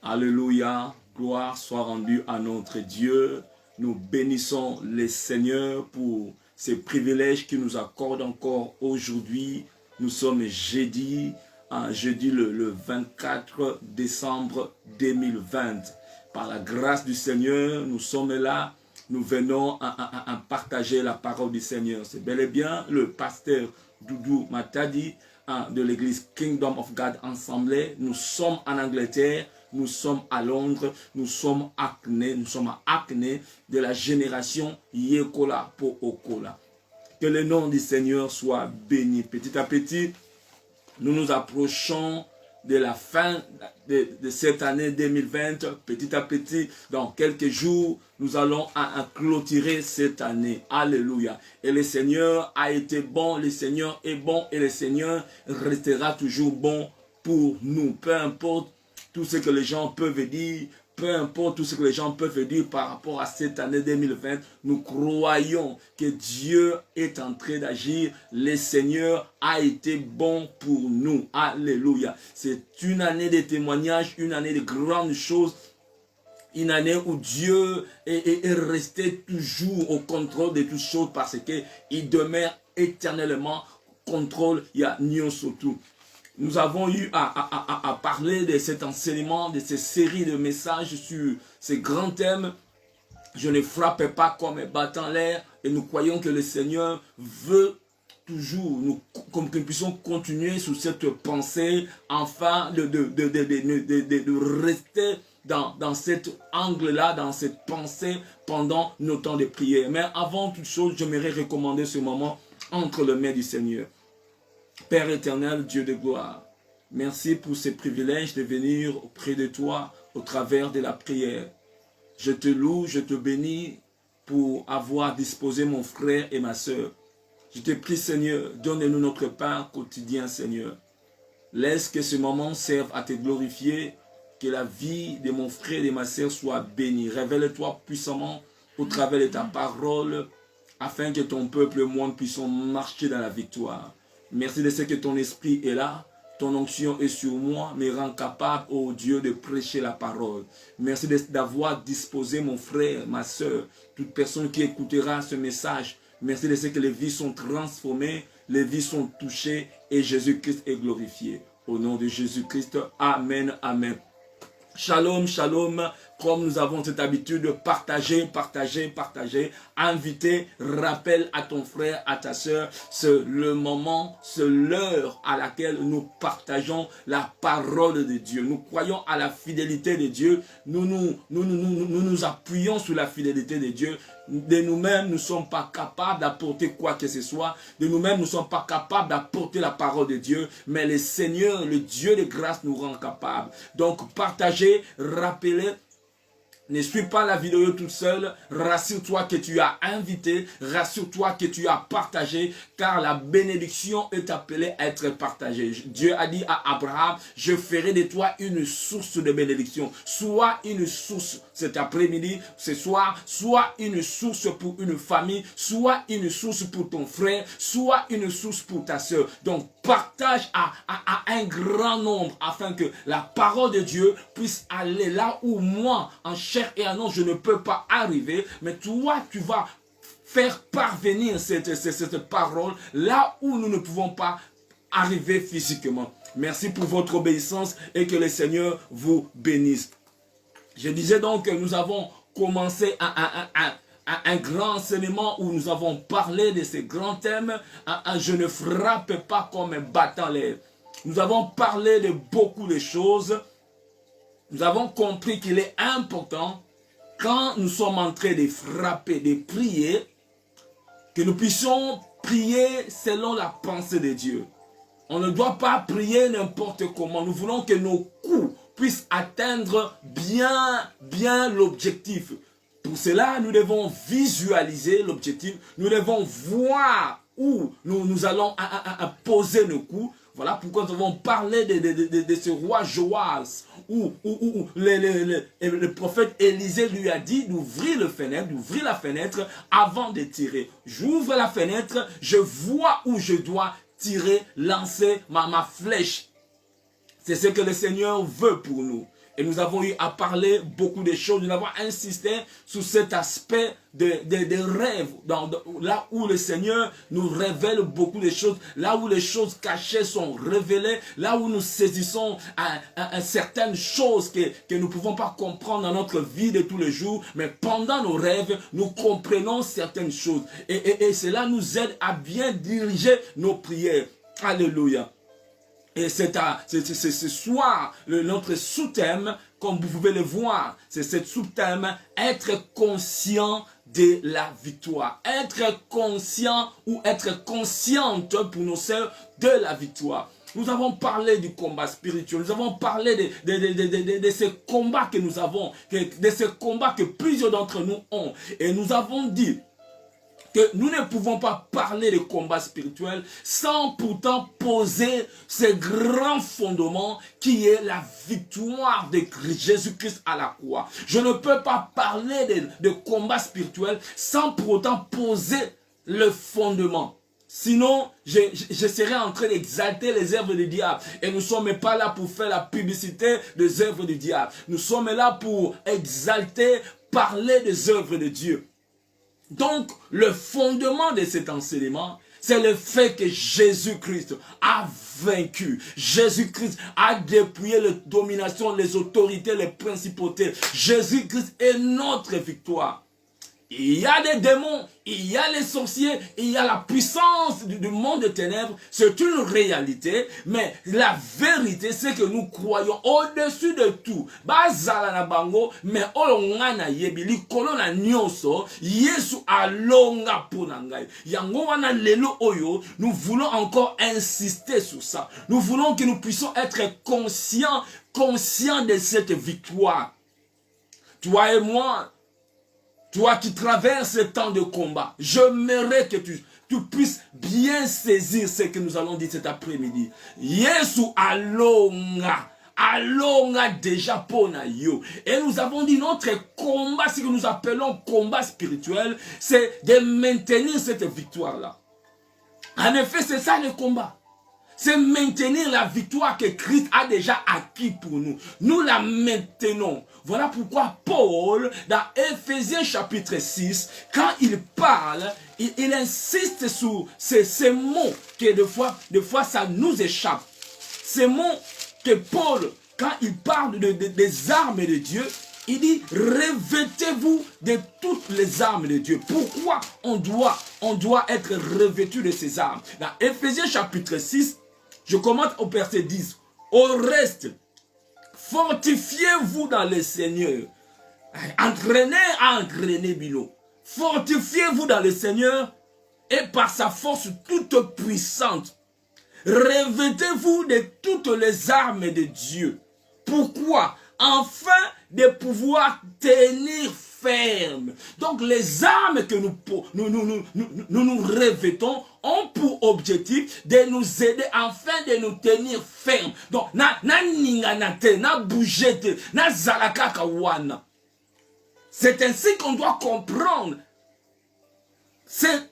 Alléluia, gloire soit rendue à notre Dieu. Nous bénissons le Seigneur pour ces privilèges qu'il nous accorde encore aujourd'hui. Nous sommes jeudi le 24 décembre 2020. Par la grâce du Seigneur, nous sommes là. Nous venons à partager la parole du Seigneur. C'est bel et bien le pasteur Doudou Matadi de l'église Kingdom of God Ensemble. Nous sommes en Angleterre, nous sommes à Londres, nous sommes à Acne de la génération Yekola pour Okola. Que le nom du Seigneur soit béni. Petit à petit, nous nous approchons de la fin de cette année 2020. Petit à petit, dans quelques jours, nous allons clôturer cette année. Alléluia. Et le Seigneur a été bon, le Seigneur est bon et le Seigneur restera toujours bon pour nous. Peu importe tout ce que les gens peuvent dire, peu importe tout ce que les gens peuvent dire par rapport à cette année 2020, nous croyons que Dieu est en train d'agir. Le Seigneur a été bon pour nous. Alléluia. C'est une année de témoignages, une année de grandes choses. Une année où Dieu est resté toujours au contrôle de toutes choses parce qu'il demeure éternellement contrôle. Il y a Nyon surtout. Nous avons eu à parler de cet enseignement, de ces séries de messages sur ces grands thèmes. Je ne frappe pas comme battant l'air et nous croyons que le Seigneur veut toujours que nous puissions continuer sur cette pensée afin de rester dans cet angle-là, dans cette pensée pendant nos temps de prière. Mais avant toute chose, j'aimerais recommander ce moment entre les mains du Seigneur. Père éternel, Dieu de gloire, merci pour ce privilège de venir auprès de toi au travers de la prière. Je te loue, je te bénis pour avoir disposé mon frère et ma soeur. Je te prie, Seigneur, donne-nous notre pain quotidien, Seigneur. Laisse que ce moment serve à te glorifier, que la vie de mon frère et de ma soeur soit bénie. Révèle-toi puissamment au travers de ta parole, afin que ton peuple et moi puissions marcher dans la victoire. Merci de ce que ton esprit est là, ton onction est sur moi, me rend capable, ô Dieu, de prêcher la parole. Merci d'avoir disposé mon frère, ma soeur, toute personne qui écoutera ce message. Merci de ce que les vies sont transformées, les vies sont touchées et Jésus-Christ est glorifié. Au nom de Jésus-Christ, Amen, Amen. Shalom, shalom, comme nous avons cette habitude de partager, inviter, rappelle à ton frère, à ta soeur, c'est le moment, c'est l'heure à laquelle nous partageons la parole de Dieu. Nous croyons à la fidélité de Dieu, nous appuyons sur la fidélité de Dieu. De nous-mêmes, nous ne sommes pas capables d'apporter quoi que ce soit. De nous-mêmes, nous ne sommes pas capables d'apporter la parole de Dieu. Mais le Seigneur, le Dieu de grâce, nous rend capables. Donc, partagez, rappelez. Ne suis pas la vidéo toute seule, rassure-toi que tu as invité, rassure-toi que tu as partagé, car la bénédiction est appelée à être partagée. Dieu a dit à Abraham, je ferai de toi une source de bénédiction. Sois une source cet après-midi, ce soir, soit une source pour une famille, soit une source pour ton frère, soit une source pour ta soeur. Donc, partage à un grand nombre afin que la parole de Dieu puisse aller là où moi, en chair et en os, je ne peux pas arriver. Mais toi, tu vas faire parvenir cette parole là où nous ne pouvons pas arriver physiquement. Merci pour votre obéissance et que le Seigneur vous bénisse. Je disais donc que nous avons commencé un grand enseignement où nous avons parlé de ces grands thèmes. Je ne frappe pas comme un battant l'air. Nous avons parlé de beaucoup de choses. Nous avons compris qu'il est important, quand nous sommes en train de frapper, de prier, que nous puissions prier selon la pensée de Dieu. On ne doit pas prier n'importe comment. Nous voulons que nos coups puissent atteindre bien l'objectif. Pour cela, nous devons visualiser l'objectif. Nous devons voir où nous allons poser nos coups. Voilà pourquoi nous avons parlé de ce roi Joas, où le prophète Élisée lui a dit d'ouvrir la fenêtre avant de tirer. J'ouvre la fenêtre, je vois où je dois tirer, lancer ma flèche. C'est ce que le Seigneur veut pour nous. Et nous avons eu à parler beaucoup de choses. Nous avons insisté sur cet aspect des rêves. Là où le Seigneur nous révèle beaucoup de choses. Là où les choses cachées sont révélées. Là où nous saisissons à certaines choses que nous ne pouvons pas comprendre dans notre vie de tous les jours. Mais pendant nos rêves, nous comprenons certaines choses. Et cela nous aide à bien diriger nos prières. Alléluia. Et c'est ce soir, notre sous-thème, comme vous pouvez le voir, c'est ce sous-thème, être conscient de la victoire. Être conscient ou être consciente pour nos sœurs de la victoire. Nous avons parlé du combat spirituel, nous avons parlé de ces combats que nous avons, de ces combats que plusieurs d'entre nous ont. Et nous avons dit que nous ne pouvons pas parler de combat spirituel sans pourtant poser ce grand fondement qui est la victoire de Jésus-Christ à la croix. Je ne peux pas parler de combat spirituel sans pour autant poser le fondement. Sinon, je serais en train d'exalter les œuvres du diable. Et nous ne sommes pas là pour faire la publicité des œuvres du diable. Nous sommes là pour exalter, parler des œuvres de Dieu. Donc, le fondement de cet enseignement, c'est le fait que Jésus-Christ a vaincu. Jésus-Christ a dépouillé les dominations, les autorités, les principautés. Jésus-Christ est notre victoire. Il y a des démons, il y a les sorciers, il y a la puissance du monde des ténèbres. C'est une réalité, mais la vérité, c'est que nous croyons au-dessus de tout. Bazala na bango, mais olongana yebi likolo na nyonso, Yesu alonga ponangai. Yango wana lelo oyo, nous voulons encore insister sur ça. Nous voulons que nous puissions être conscients de cette victoire. Toi et moi, toi qui traverses ce temps de combat, j'aimerais que tu puisses bien saisir ce que nous allons dire cet après-midi. Yesu alonga. Alonga déjà pona yo. Et nous avons dit notre combat, ce que nous appelons combat spirituel, c'est de maintenir cette victoire-là. En effet, c'est ça le combat. C'est maintenir la victoire que Christ a déjà acquis pour nous. Nous la maintenons. Voilà pourquoi Paul, dans Éphésiens chapitre 6, quand il parle, il insiste sur ces mots que des fois ça nous échappe. Ces mots que Paul, quand il parle des armes de Dieu, il dit, revêtez-vous de toutes les armes de Dieu. Pourquoi on doit être revêtu de ces armes? Dans Éphésiens chapitre 6, je commence au verset 10. Au reste, fortifiez-vous dans le Seigneur. Entraînez Bilo. Fortifiez-vous dans le Seigneur et par sa force toute puissante. Revêtez-vous de toutes les armes de Dieu. Pourquoi? Afin de pouvoir tenir ferme. Donc les armes que nous revêtons ont pour objectif de nous aider afin de nous tenir ferme. Donc na ninganate, na bougete, na zalaka kawana. C'est ainsi qu'on doit comprendre. C'est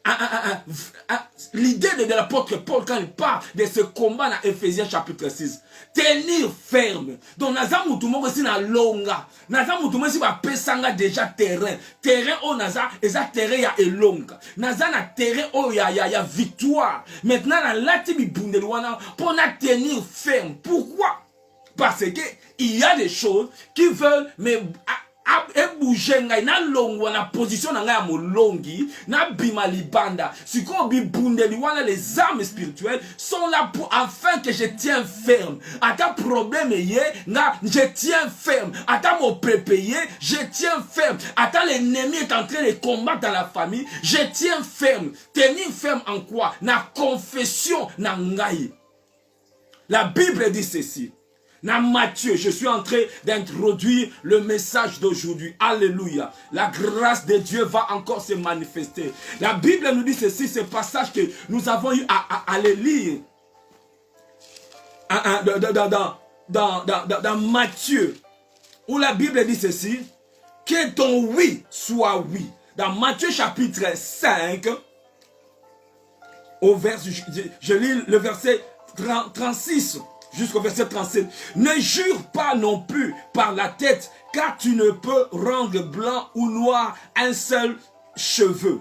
l'idée de l'apôtre Paul quand il parle de ce combat dans Éphésiens chapitre 6. Tenir ferme. Donc, naza mutumo aussi na longa. Naza mutumo aussi va pesanga déjà terrain. Terrain o naza, eza terrain ya elonga. Naza na terrain o ya victoire. Maintenant, na lati bi bundelwana pour na tenir ferme. Pourquoi? Parce que il y a des choses qui veulent mais bouger ngai na longwa na position na ngai molongi na bima libanda siko bi bundeli wana. Les armes spirituelles sont là pour afin que je tiens ferme. Ata problème yé nga je tiens ferme. Ata mo pépé je tiens ferme. Ata l'ennemi est en train de combattre dans la famille, je tiens ferme. Tenir ferme en quoi? Na confession na ngai. La Bible dit ceci. Dans Matthieu, je suis en train d'introduire le message d'aujourd'hui. Alléluia. La grâce de Dieu va encore se manifester. La Bible nous dit ceci, ce passage que nous avons eu à le lire. Dans Matthieu, où la Bible dit ceci, que ton oui soit oui. Dans Matthieu chapitre 5, je lis le verset 36. jusqu'au verset 37. Ne jure pas non plus par la tête, car tu ne peux rendre blanc ou noir un seul cheveu.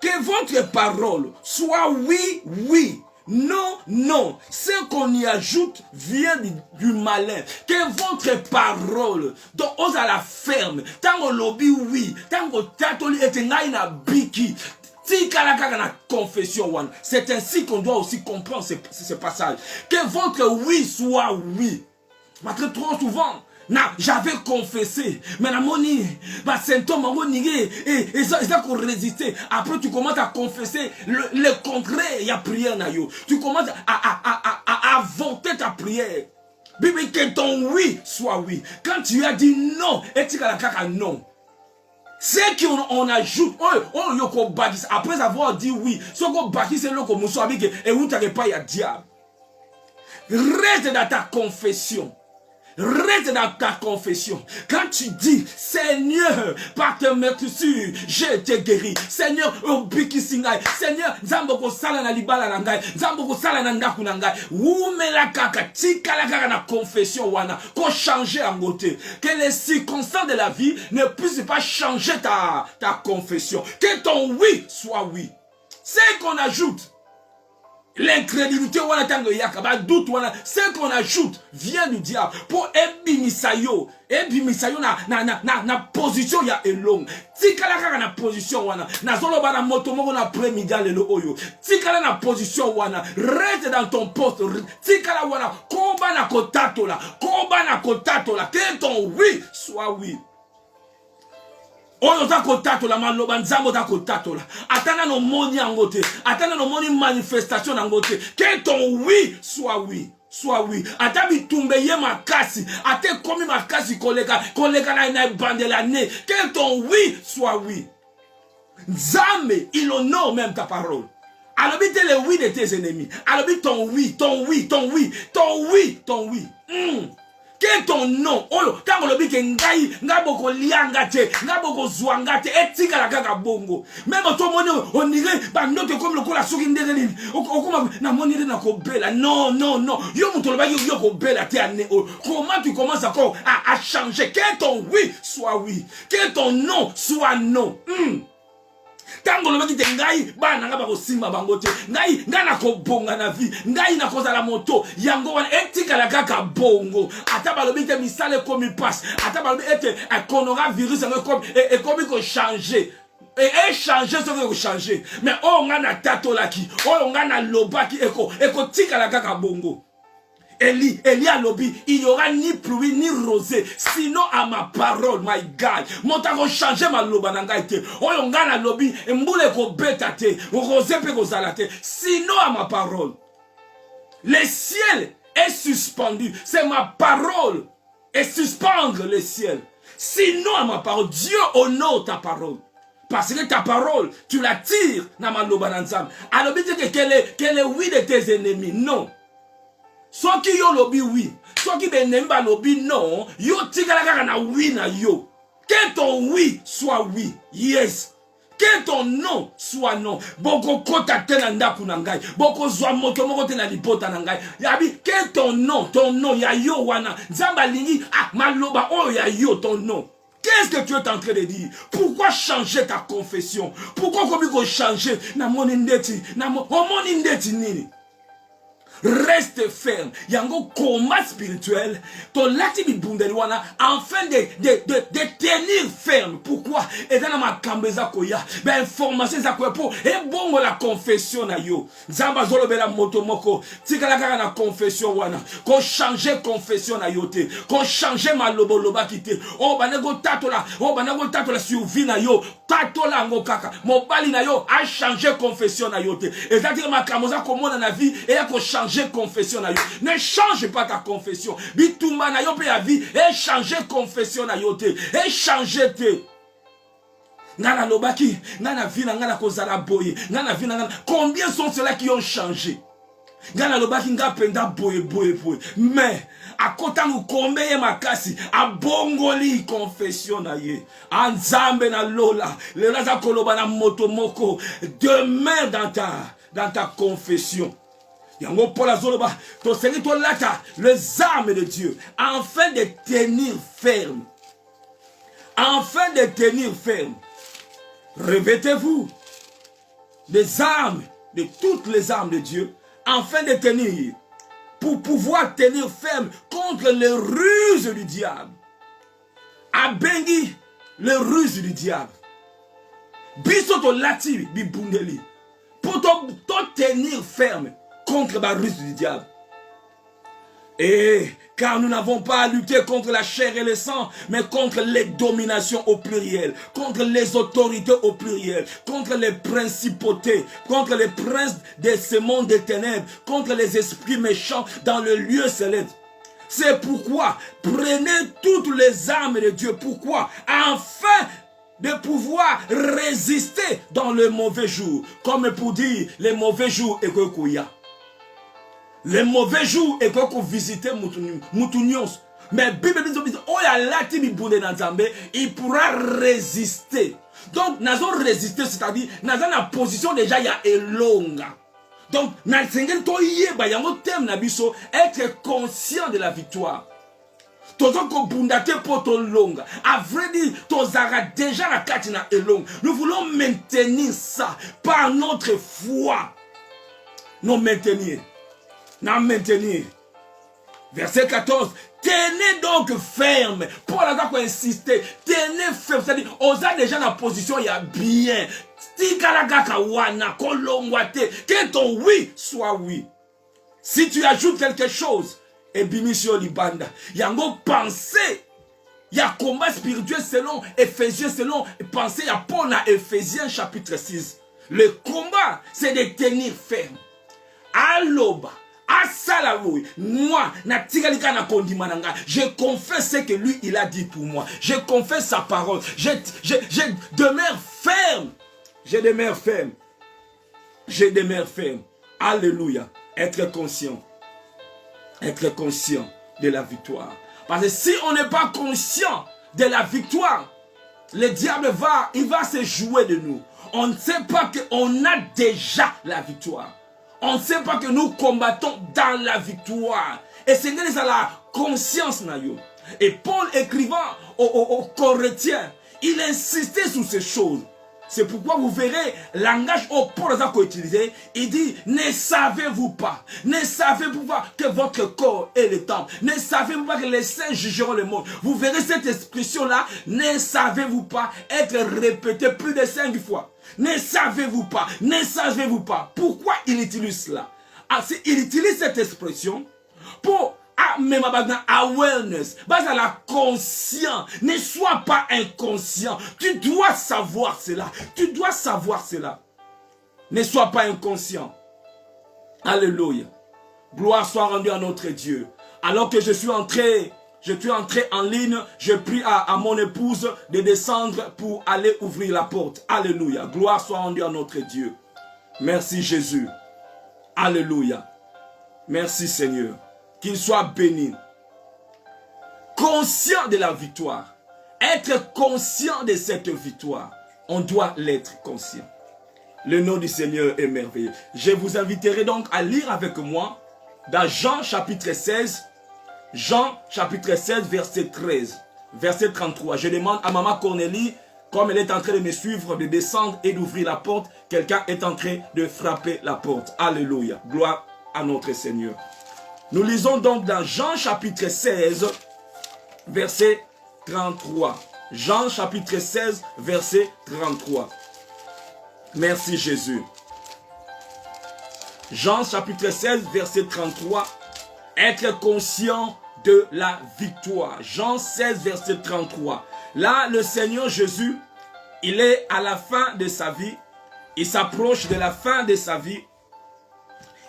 Que votre parole soit oui, oui, non, non. Ce qu'on y ajoute vient du malin. Que votre parole, donc on a la ferme, tant qu'on lobby oui, tant qu'on tatoli et na biki. C'est ainsi qu'on doit aussi comprendre ce passage. Que votre oui soit oui. Parce que trop souvent, j'avais confessé, mais la monnaie, ma symptôme, et ça qu'on résistait. Après, tu commences à confesser le contraire, il y a prière. Tu commences à avorter ta prière. Bibi, que ton oui soit oui. Quand tu as dit non, et tu as non. C'est qu'on ajoute, après avoir dit oui, ce qu'on bâtit, c'est le qu'on et où tu n'as pas, il y a diable. Reste dans ta confession. Reste dans ta confession. Quand tu dis, Seigneur, par tes meurtrissures, je t'ai guéri. Seigneur, obiki singai. Seigneur, zamboko sala na libala nangai. Zamboko sala na ndaku nangai. Oumela kaka, tika la kaka na confession wana. Qu'on change en côté. Que les circonstances de la vie ne puissent pas changer ta confession. Que ton oui soit oui. C'est qu'on ajoute. L'incrédulité, doute, ce qu'on ajoute vient du diable. Pour Ebimisayo na position ya elong. Tikala kaka na position wana. Na zolo bana moto moko na premidia lelo oyo. Tikala na position wana. Reste dans ton poste. Tikala wana. Koba na kotatola. Koba na kotatola. Que ton oui soit oui. Oyo ta kotatola maloba nzambo ta kotatola. Atana no moni angote. Atana no moni manifestation angote. Que ton oui soit oui. Soit oui. Ata bitumbe ye makasi. Ate komi makasi koleka na bandela ne. Que ton oui soit oui. Nzambe, il honore même ta parole. Alors bite le oui de tes ennemis. Alors bite ton oui, ton oui, ton oui, ton oui, ton oui. Que ton nom, tant le bique ngai, ngaboko liangate, ngaboko zwangate, etika la kaka bongo. Même ton mono, on dirait, bah, note comme le cola souki ndéreli, okuma, na monire na kobela. Non, non, non. Yo mutoloba yo kobela te ane. Comment tu commences encore à changer? Que ton oui soit oui. Que ton non soit non. Tango loba kite ngai bana nga bako simba bangote ngai ngana ko bonga na vie ngai na koza la moto yango wana etika la kaka bongo ata balobi te misale komi passe ata balobi ete coronavirus ngo comme et comme ko changer et changer ce que changer mais o ngana tatola ki o ngana loba ki eko tika la kaka bongo. Eli a lobby, il n'y aura ni pluie ni rosée, sinon à ma parole, my God. Mon temps changer ma loba nangaite. Oyongana lobby, mboule ko betate, rosée pe ko zalate, sinon à ma parole. Le ciel est suspendu, c'est ma parole. Et suspendre le ciel. Sinon à ma parole, Dieu honore ta parole. Parce que ta parole, tu la tires dans ma loba nanzam. Alors, qu'elle est oui de tes ennemis. Non. Soit qui yo lobby oui, soit qui benemba lobby non, yo tigala kaka na oui na yo. Que ton oui soit oui, yes. Que ton non soit non. Boko kota tena ndaku nangai, boko zwa moto moko tena lipota nangai. Yabi que ton non ya yo wana. Zamba lingi maloba oh ya yo ton non. Qu'est-ce que tu es en train de dire? Pourquoi changer ta confession? Pourquoi comme changer na moni ndeti, na moni ndeti nini? Reste ferme. Yango combat spirituel. Ton lati bibundeliwana afin de tenir ferme. Pourquoi? Et dans ma kambeza koya. Ben information za koya pour et bon la confession na yo. Zamba zolo bela motomoko. Tikala kaka na confession wana. Ko changer confession na yote. Ko changer malobo loba kite. Oh banego tatola. Oh banego tatola survie na yo. Tatola ngo kaka. Mobali na yo a changer confession na yote. Et ça dire ma kamoza komona na vie et a ko changer confession na yo. Ne change pas ta confession. Bitumba na yo pe ya vie et changer confession na yo te. Et changer te. Ngana lobaki, ngana vina ngana kozala boye, ngana vina ngana. Combien sont ceux-là qui ont changé? Ngana lobaki nga penda boye. Mais à kota mukombe ye makasi a bongoli confession na ye. Anzambe na lola, le laza koloba na moto moko. Demeure dans ta confession. Yango Paul Azoloba, ton Seigneur, ton lata, les armes de Dieu, afin de tenir ferme. Afin de tenir ferme. Revêtez-vous des armes, de toutes les armes de Dieu, afin de tenir, pour pouvoir tenir ferme contre les ruses du diable. Abengi, les ruses du diable. Bisoto lati, bibundeli. Pour te tenir ferme contre la ruse du diable. Et car nous n'avons pas à lutter contre la chair et le sang, mais contre les dominations au pluriel, contre les autorités au pluriel, contre les principautés, contre les princes de ce monde des ténèbres, contre les esprits méchants dans le lieu céleste. C'est pourquoi prenez toutes les armes de Dieu. Pourquoi? Afin de pouvoir résister dans le mauvais jour. Comme pour dire, les mauvais jours et que kouya. Les mauvais jours et que vous visitez Moutunions. Mais Bible dit, oh ya lati mi boule dans Zambé, il pourra résister. Donc, nous avons résisté, c'est-à-dire, nous avons la position déjà, il y a longue. Donc, nous avons être conscient de la victoire. À vrai dire, déjà la katina est longue. Nous voulons maintenir ça par notre foi. Nous maintenir. Verset 14. Tenez donc ferme. Paul a insisté. Tenez ferme. C'est-à-dire, on a déjà la position, il y a bien. Que ton oui soit oui. Si tu ajoutes quelque chose, et bimisio libanda, yango pensée, il y a combat spirituel selon Éphésiens, selon pensée, il y a Paul à Éphésiens chapitre 6. Le combat, c'est de tenir ferme. Aloba. Moi, je confesse ce que lui il a dit pour moi. Je confesse sa parole. Je demeure ferme. Je demeure ferme. Je demeure ferme. Alléluia. Être conscient. Être conscient de la victoire. Parce que si on n'est pas conscient de la victoire, le diable il va se jouer de nous. On ne sait pas qu'on a déjà la victoire. On ne sait pas que nous combattons dans la victoire. Et c'est grâce à la conscience. Et Paul écrivant aux Corinthiens, il insistait sur ces choses. C'est pourquoi vous verrez le langage au Paul a utilisé. Il dit, ne savez-vous pas que votre corps est le temple. Ne savez-vous pas que les saints jugeront le monde. Vous verrez cette expression-là, ne savez-vous pas, être répétée plus de 5 fois. Ne savez-vous pas, ne savez-vous pas. Pourquoi il utilise cela? Il utilise cette expression pour même awareness, base à la conscience. Ne sois pas inconscient. Tu dois savoir cela. Tu dois savoir cela. Ne sois pas inconscient. Alléluia. Gloire soit rendue à notre Dieu. Alors que je suis entré en ligne, je prie à mon épouse de descendre pour aller ouvrir la porte. Alléluia. Gloire soit rendue à notre Dieu. Merci Jésus. Alléluia. Merci Seigneur. Qu'il soit béni. Conscient de la victoire. Être conscient de cette victoire. On doit l'être conscient. Le nom du Seigneur est merveilleux. Je vous inviterai donc à lire avec moi dans Jean chapitre 16. Jean chapitre 16 verset 13. Verset 33. Je demande à maman Cornélie, comme elle est en train de me suivre, de descendre et d'ouvrir la porte. Quelqu'un est en train de frapper la porte. Alléluia. Gloire à notre Seigneur. Nous lisons donc dans Jean chapitre 16, verset 33. Jean chapitre 16, verset 33. Merci Jésus. Jean chapitre 16, verset 33. Être conscient de la victoire. Jean 16, verset 33. Là, le Seigneur Jésus, il est à la fin de sa vie. Il s'approche de la fin de sa vie.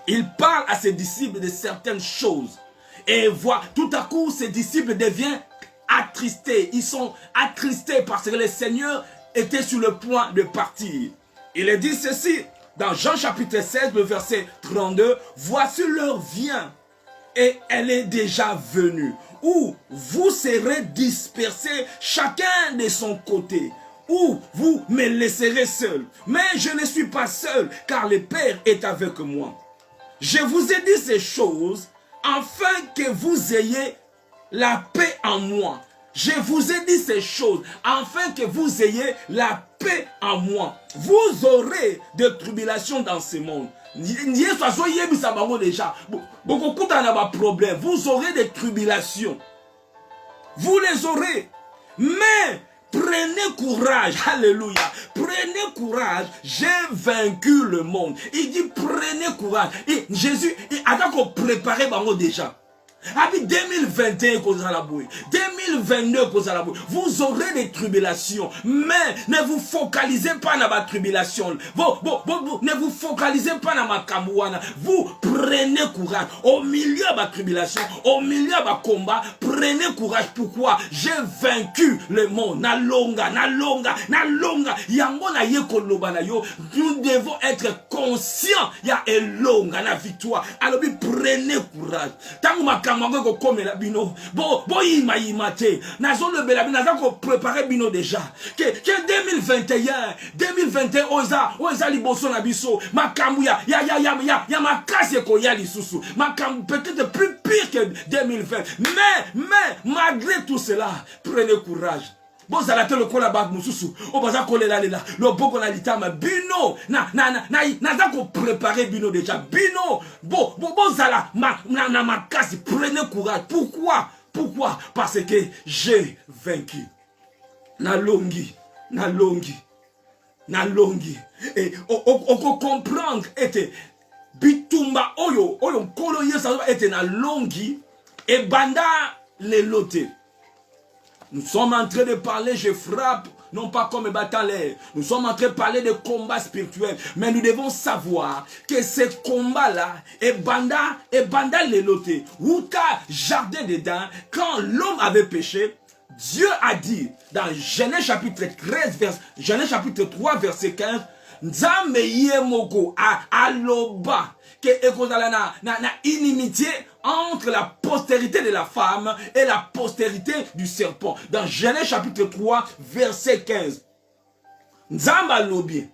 Il parle à ses disciples de certaines choses. Et voit, tout à coup, ses disciples deviennent attristés. Ils sont attristés parce que le Seigneur était sur le point de partir. Il dit ceci dans Jean chapitre 16, le verset 32. Voici l'heure vient et elle est déjà venue, où vous serez dispersés chacun de son côté, où vous me laisserez seul. Mais je ne suis pas seul, car le Père est avec moi. Je vous ai dit ces choses afin que vous ayez la paix en moi. Je vous ai dit ces choses afin que vous ayez la paix en moi. Vous aurez des tribulations dans ce monde. Vous aurez des tribulations. Vous les aurez. Mais prenez courage. Alléluia. Prenez courage. J'ai vaincu le monde. Il dit prenez courage. Et Jésus, il a donc préparé déjà. 2021 2022 vous aurez des tribulations, mais ne vous focalisez pas dans ma tribulation. Ne vous focalisez pas dans ma kamouana. Vous prenez courage au milieu de ma tribulation, au milieu de ma combat. Prenez courage. Pourquoi? J'ai vaincu le monde. Na longa. Yango na ye koloba na yo. Nous devons être conscients. Ya elonga na victoire. Alors prenez courage. Tangu makamwango comme la bino. Bo imate. Nazo le bela bino ko préparer bino déjà. Que 2021 oza liboso na biso. Makamu ya makase ko ya lisusu. Makamu peut-être plus pire que 2020. Mais malgré tout cela, prenez courage. Bon zalate le kola bag mususu o baza kolela lela le boko na litama bino na za ko préparer bino déjà bino bon zala na makasi. Prenez courage. Pourquoi? Parce que j'ai vaincu. Na longi et on comprendre était bitumba oyo kolo yesa était na longi et banda les lotés. Nous sommes en train de parler, je frappe, non pas comme battant l'air. Nous sommes en train de parler de combat spirituel. Mais nous devons savoir que ce combat-là est banda les lotés. Ou t'as jardin dedans, quand l'homme avait péché, Dieu a dit dans Genèse chapitre 3, verset 15, Nzambe yemoko aloba que ekozala na inimitié entre la postérité de la femme et la postérité du serpent. Dans Genèse chapitre 3, verset 15. Nzamba lobi,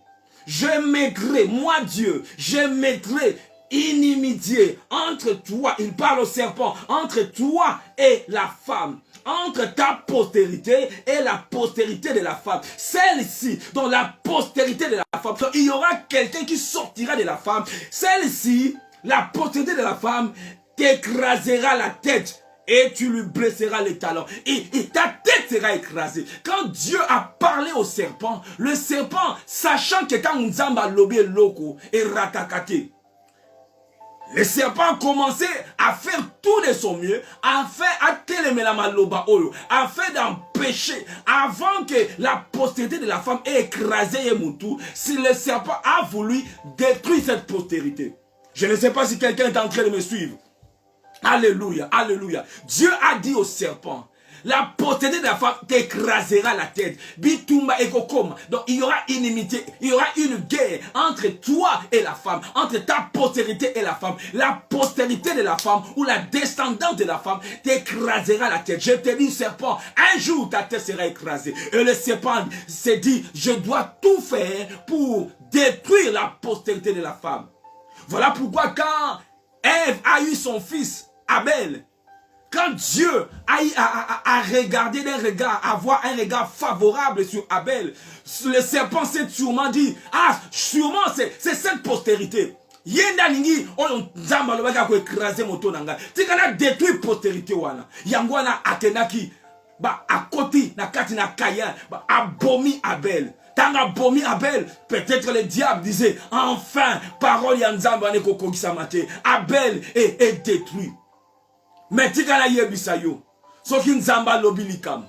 je mettrai, moi Dieu, je mettrai inimitié entre toi, il parle au serpent, entre toi et la femme, entre ta postérité et la postérité de la femme. Celle-ci, dans la postérité de la femme, il y aura quelqu'un qui sortira de la femme. Celle-ci, la postérité de la femme, t'écrasera la tête et tu lui blesseras les talons. Et ta tête sera écrasée. Quand Dieu a parlé au serpent, le serpent, sachant que quand Nzamba lobé loko et ratakate, le serpent a commencé à faire tout de son mieux, afin d'empêcher, avant que la postérité de la femme ait écrasé Yemutu, si le serpent a voulu détruire cette postérité. Je ne sais pas si quelqu'un est en train de me suivre. Alléluia, alléluia. Dieu a dit au serpent, la postérité de la femme t'écrasera la tête. Bitumba et kokoma. Donc il y aura inimitié, il y aura une guerre entre toi et la femme, entre ta postérité et la femme. La postérité de la femme ou la descendance de la femme t'écrasera la tête. Je te dis, serpent, un jour ta tête sera écrasée. Et le serpent s'est dit, je dois tout faire pour détruire la postérité de la femme. Voilà pourquoi quand Ève a eu son fils Abel, quand Dieu a regardé d'un regard, avoir un regard favorable sur Abel, le serpent s'est sûrement dit, sûrement c'est cette postérité. Yenda ningi on nzamba lobaka ko écraser moto nanga. Tikana détruire postérité wana. Yangwana akenaki ba akoti na kati na Kayan, ba abomi Abel. Tanga abomi Abel, peut-être le diable disait, enfin, parole yanzamba ne koko kisamate. Abel est détruit. Mais tika na yebisa yo, soki nzamba lobilikam,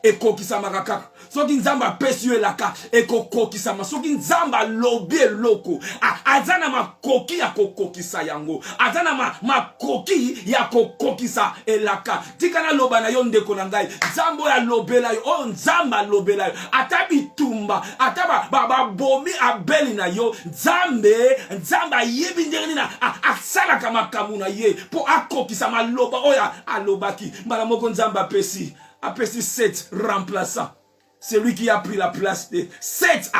eko kisama kaka, soki nzamba pesi yo elaka, eko kokisama, soki nzamba lobi eloko, azana makoki ya kokokisa yango, azana makoki ya kokokisa elaka, tika na loba na yo ndeko na ngai, nzambo ya lobela yo, nzamba lobela yo, atabitumba, ataba bomi Abeli na yo, nzamba yebi ndeni na, asala kama kamuna ye, po akokisa maloba, oya, alobaki, mbala moko nzamba pesi, apesi 7 remplaçants. c'est lui qui a pris la place de 7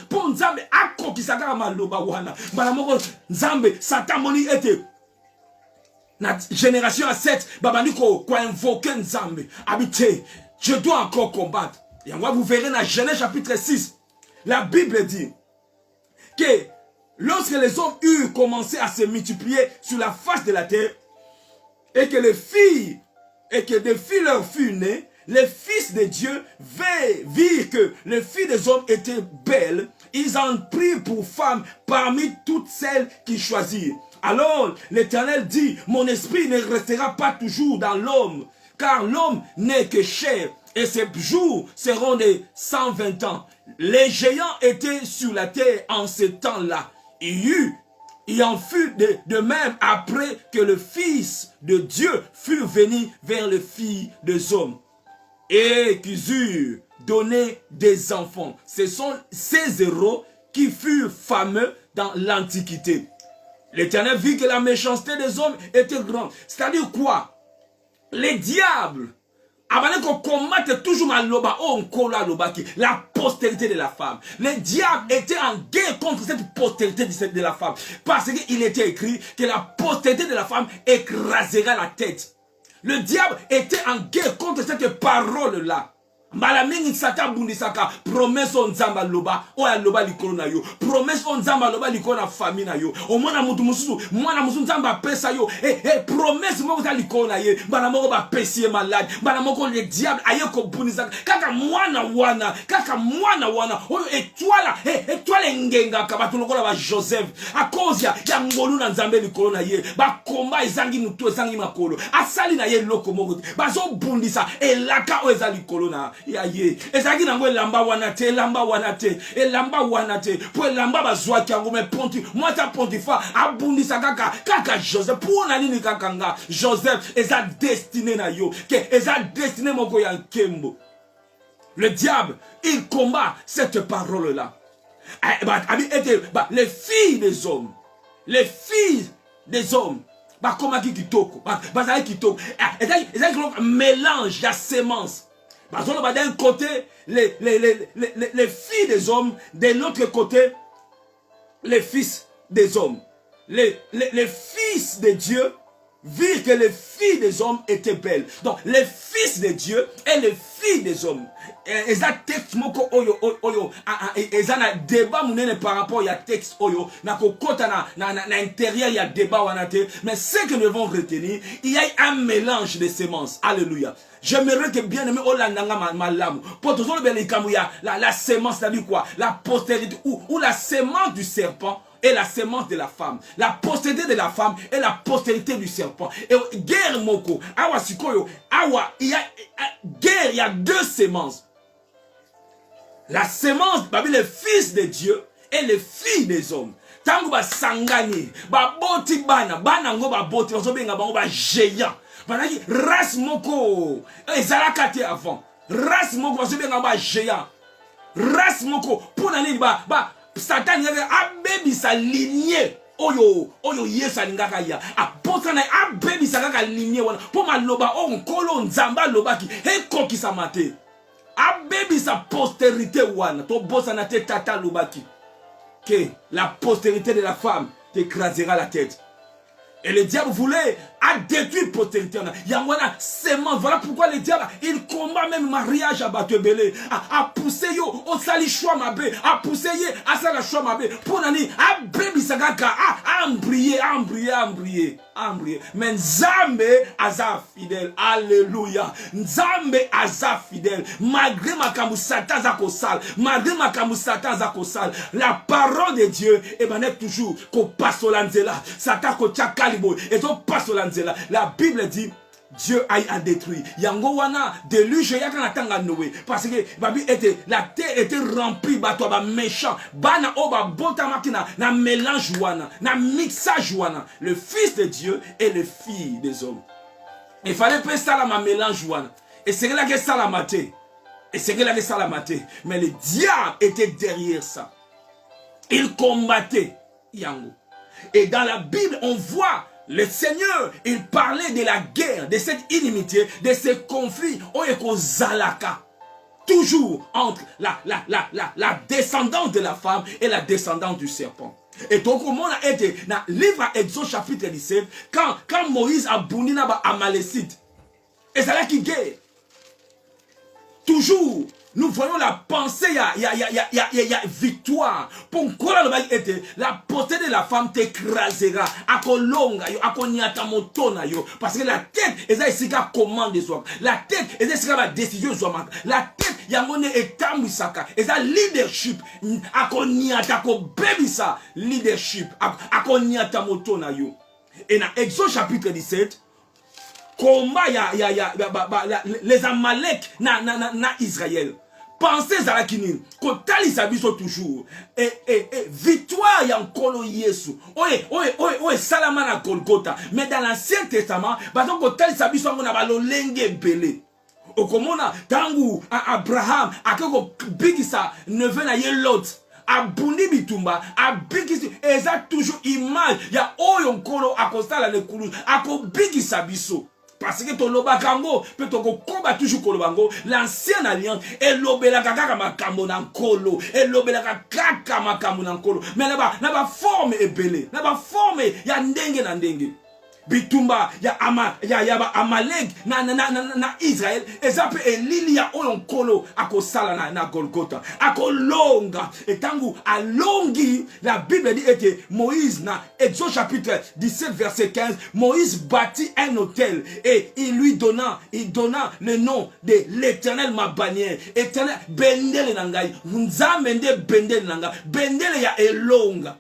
pour Nzambe akokisaka maloba wana bana moko Nzambe Satan moni était na génération à 7 babandi ko invoquer Nzambe habité je dois encore combattre et vous verrez dans Genèse chapitre 6 la Bible dit que lorsque les hommes eurent commencé à se multiplier sur la face de la terre et que les filles et que des filles leur furent nées, les fils de Dieu virent que les filles des hommes étaient belles, ils en prirent pour femmes parmi toutes celles qu'ils choisirent. Alors l'Éternel dit, mon esprit ne restera pas toujours dans l'homme, car l'homme n'est que chair, et ses jours seront de 120 ans. Les géants étaient sur la terre en ce temps-là. Il en fut de même après que le Fils de Dieu fut venu vers les filles des hommes et qu'ils eurent donné des enfants. Ce sont ces héros qui furent fameux dans l'Antiquité. L'Éternel vit que la méchanceté des hommes était grande. C'est-à-dire quoi? Les diables, avant qu'on combatte toujours la postérité de la femme. Les diables étaient en guerre contre cette postérité de la femme. Parce qu'il était écrit que la postérité de la femme écrasera la tête. Le diable était en guerre contre cette parole-là. Malamingi Satan bundisaka promesse on Nzamba loba o ya loba likolo na yo promesse on Nzamba loba likolo na famille na yo o mwana mutu mususu mwana mususu Nzamba pesa yo promesse moko za likolo na ye bana moko ba pesi malade bana moko le diable aye ko bundisaka kaka mwana wana oyo étoile ngenga ka batu lokola ba Joseph a cause ya ngolu na Nzambe likolo na ye ba komba ezangi mutu ezangi makolo asali na ye loko moko bazo bundisa elaka o ezali likolo na yaye ezaki nango elamba wana te po elamba bazwaki yango me ponti mwata pontifa abundisa kaka Joseph pour na nini kaka nga Joseph eza destiné na yo ke eza destiné moko ya nkembo. Le diable il combat cette parole là les filles des hommes bakomaki kitoko bazali kitoko ezali mélange ya sémence. D'un côté, les filles des hommes, de l'autre côté, les fils des hommes. Les fils de Dieu virent que les filles des hommes étaient belles. Donc, les fils de Dieu et les filles des hommes. Et ça texte moko oyo et ça na débat munene par rapport à texte oyo na kokota na intérieur il y a débat wanate mais ce que nous devons retenir il y a un mélange de semences. Alléluia. J'aimerais que bien aimé olandanga malamu pour toujours la sémence, c'est-à-dire quoi? La postérité ou la sémence du serpent et la sémence de la femme. La postérité de la femme et la postérité du serpent. Et guerre moko, awa sikoyo, awa, il y a guerre, il y a deux sémences. La sémence, les fils de Dieu et les filles des hommes. Tango ba sangani, ba boti bana ngo ba boti, bazobenga bango ba géant. Banaki race moko, ezalaka te avant. Race moko bazobenga ba géant. Race moko, pour nani ba Satan a baby sa lignée. Oyo yesa lingaka ya. A potana a baby sa kaka lignée wana. Po maloba on kolo nzamba lobaki. He koki sa mate. A baby sa postérité wana. To bossa na te tata lobaki. Que la postérité de la femme t'écrasera la tête. Et le diable voulait détruire postérité. Yangwana sémence. Voilà pourquoi le diable il combat même mariage à Batebele. A pousser yo au sali choix mabe. A pousser ye à sala choix mabe. Pour nani a baby sagaka a embryer. Mais Nzambe aza fidèle. Alléluia. Nzambe aza fidèle. Malgré ma kamusata za kosal. Malgré ma kamusata za kosal. La parole de Dieu est toujours ko passe l'anzela. Satan ko tchakali. Et donc passe l'anzela. La Bible dit Dieu a détruit. Yango wana déluge yakana tanga Noé parce que la terre était remplie ba méchant. Bana oba bota makina na mélange wana, na mixage wana, le fils de Dieu et les filles des hommes. Il fallait pas ça la mélange wana. Et c'est là que ça la maté. Mais le diable était derrière ça. Il combattait Yango. Et dans la Bible, on voit le Seigneur, il parlait de la guerre, de cette inimitié, de ces conflits. Oyeko zalaka. toujours entre la descendance de la femme et la descendance du serpent. Et donc, comme on a été dans le livre Exode chapitre 17, quand Moïse a bouni na ba Amalécite, et c'est là qui guerre. Toujours, nous voyons la pensée, il y a victoire. Pour quoi la portée de la femme t'écrasera. Parce que la tête, c'est la commande de soi. La tête, c'est la décision de soi. La tête, il y a mon état musaka. Et ça, leadership. Leadership. Et dans Exode chapitre 17, combat les Amalek na Israël. Pensez à la kinin. Kotali sabiso toujours. Et victoire ya nkolo Yesu. Oye salama na Golgotha. Mais dans l'Ancien Testament, bato kotali sabiso ngona balolenge belé. Okomona tangu Abraham akeko bigisa neveu na ye Lot. Abundi bitumba, abigisi, eza toujours image. Ya oyo nkolo akostala le kulu, ako bigisa biso. Parce que ton lobakango, peut ton combat toujours kolobango, l'ancienne alliance, et l'obela kaka makambo nan kolo, et l'obela kaka makambo nan kolo. Mais là-bas, forme est belé, là-bas, forme, ya ndenge na ndenge. Bitumba, ya Amalek, na Israël, et ça peut elili ya oyon kolo, ako sala na Golgotha, ako longa, et tangu alongi, la Bible dit que Moïse, na Exode chapitre 17, verset 15, Moïse bâtit un hôtel, et il donna le nom de l'Éternel ma bannière, Éternel, bendele nangai, nzamende bendele nangai, bendele ya elonga.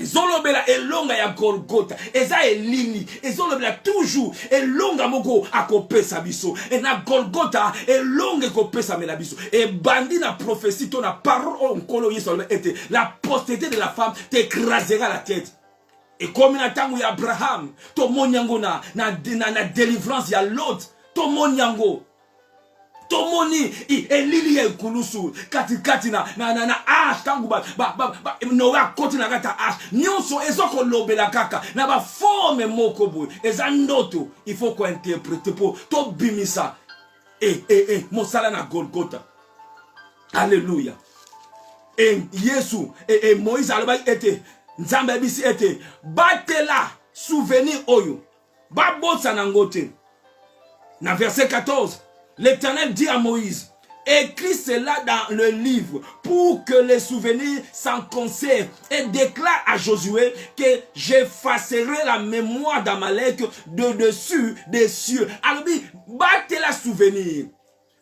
Zolobela elonga ya Golgotha. Eza elini. Zolobela toujours elonga moko akopesa biso. Et na Golgotha elonga akopesa melabiso. Et bandi na prophétie ton na parole onkolo yeso était la postérité de la femme t'écrasera la tête. Et comme na tangu ya Abraham, to monyango na délivrance ya Lot, to monyango tomoni elili ya ikulusu katikati na ash tangu noa koti na kata ash nyonso ezoko lobela kaka na ba forme moko boy eza ndoto il faut ko interpréter pour to bimisa mosala na Golgotha. Alléluia. Et Yesu et Moïse aloba ete nzambe bisi ete batela souvenir oyo babotsa na ngote. Na verset 14, l'Éternel dit à Moïse, écris cela dans le livre pour que les souvenirs s'en conservent et déclare à Josué que j'effacerai la mémoire d'Amalek de dessus des cieux. Alors, battez la souvenir.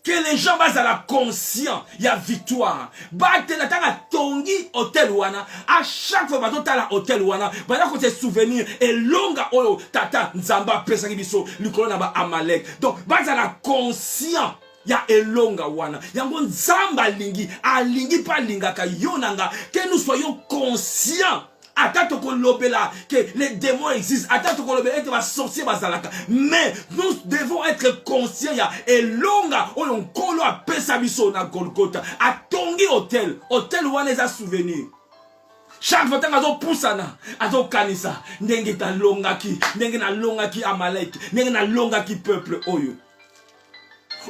Que les gens basent à la conscience, il y a victoire. Battez la tanga tongi hôtel wana. À chaque fois, bateau la hôtel wana. Bada ko te souvenir et longa oyo tata nzamba pesa kibiso likolo na ba Amalek. Donc, basent à la conscience. Ya elonga wana. Yango nzamba lingi. Alingi pa lingaka yonanga. Que nous soyons conscients. Attends que l'obéla, que les démons existent. Attends que l'obéla va sorcier bazalaka. Mais nous devons être conscients. Et longa, on kolo a pesabiso na Golgotha. A tongi hôtel wana les a souvenirs. Chaque fois que nous poussana, azo kanisa, ndenge ta longa ki, ndenge na longa ki Amalek, ndenge na longa ki peuple oyo.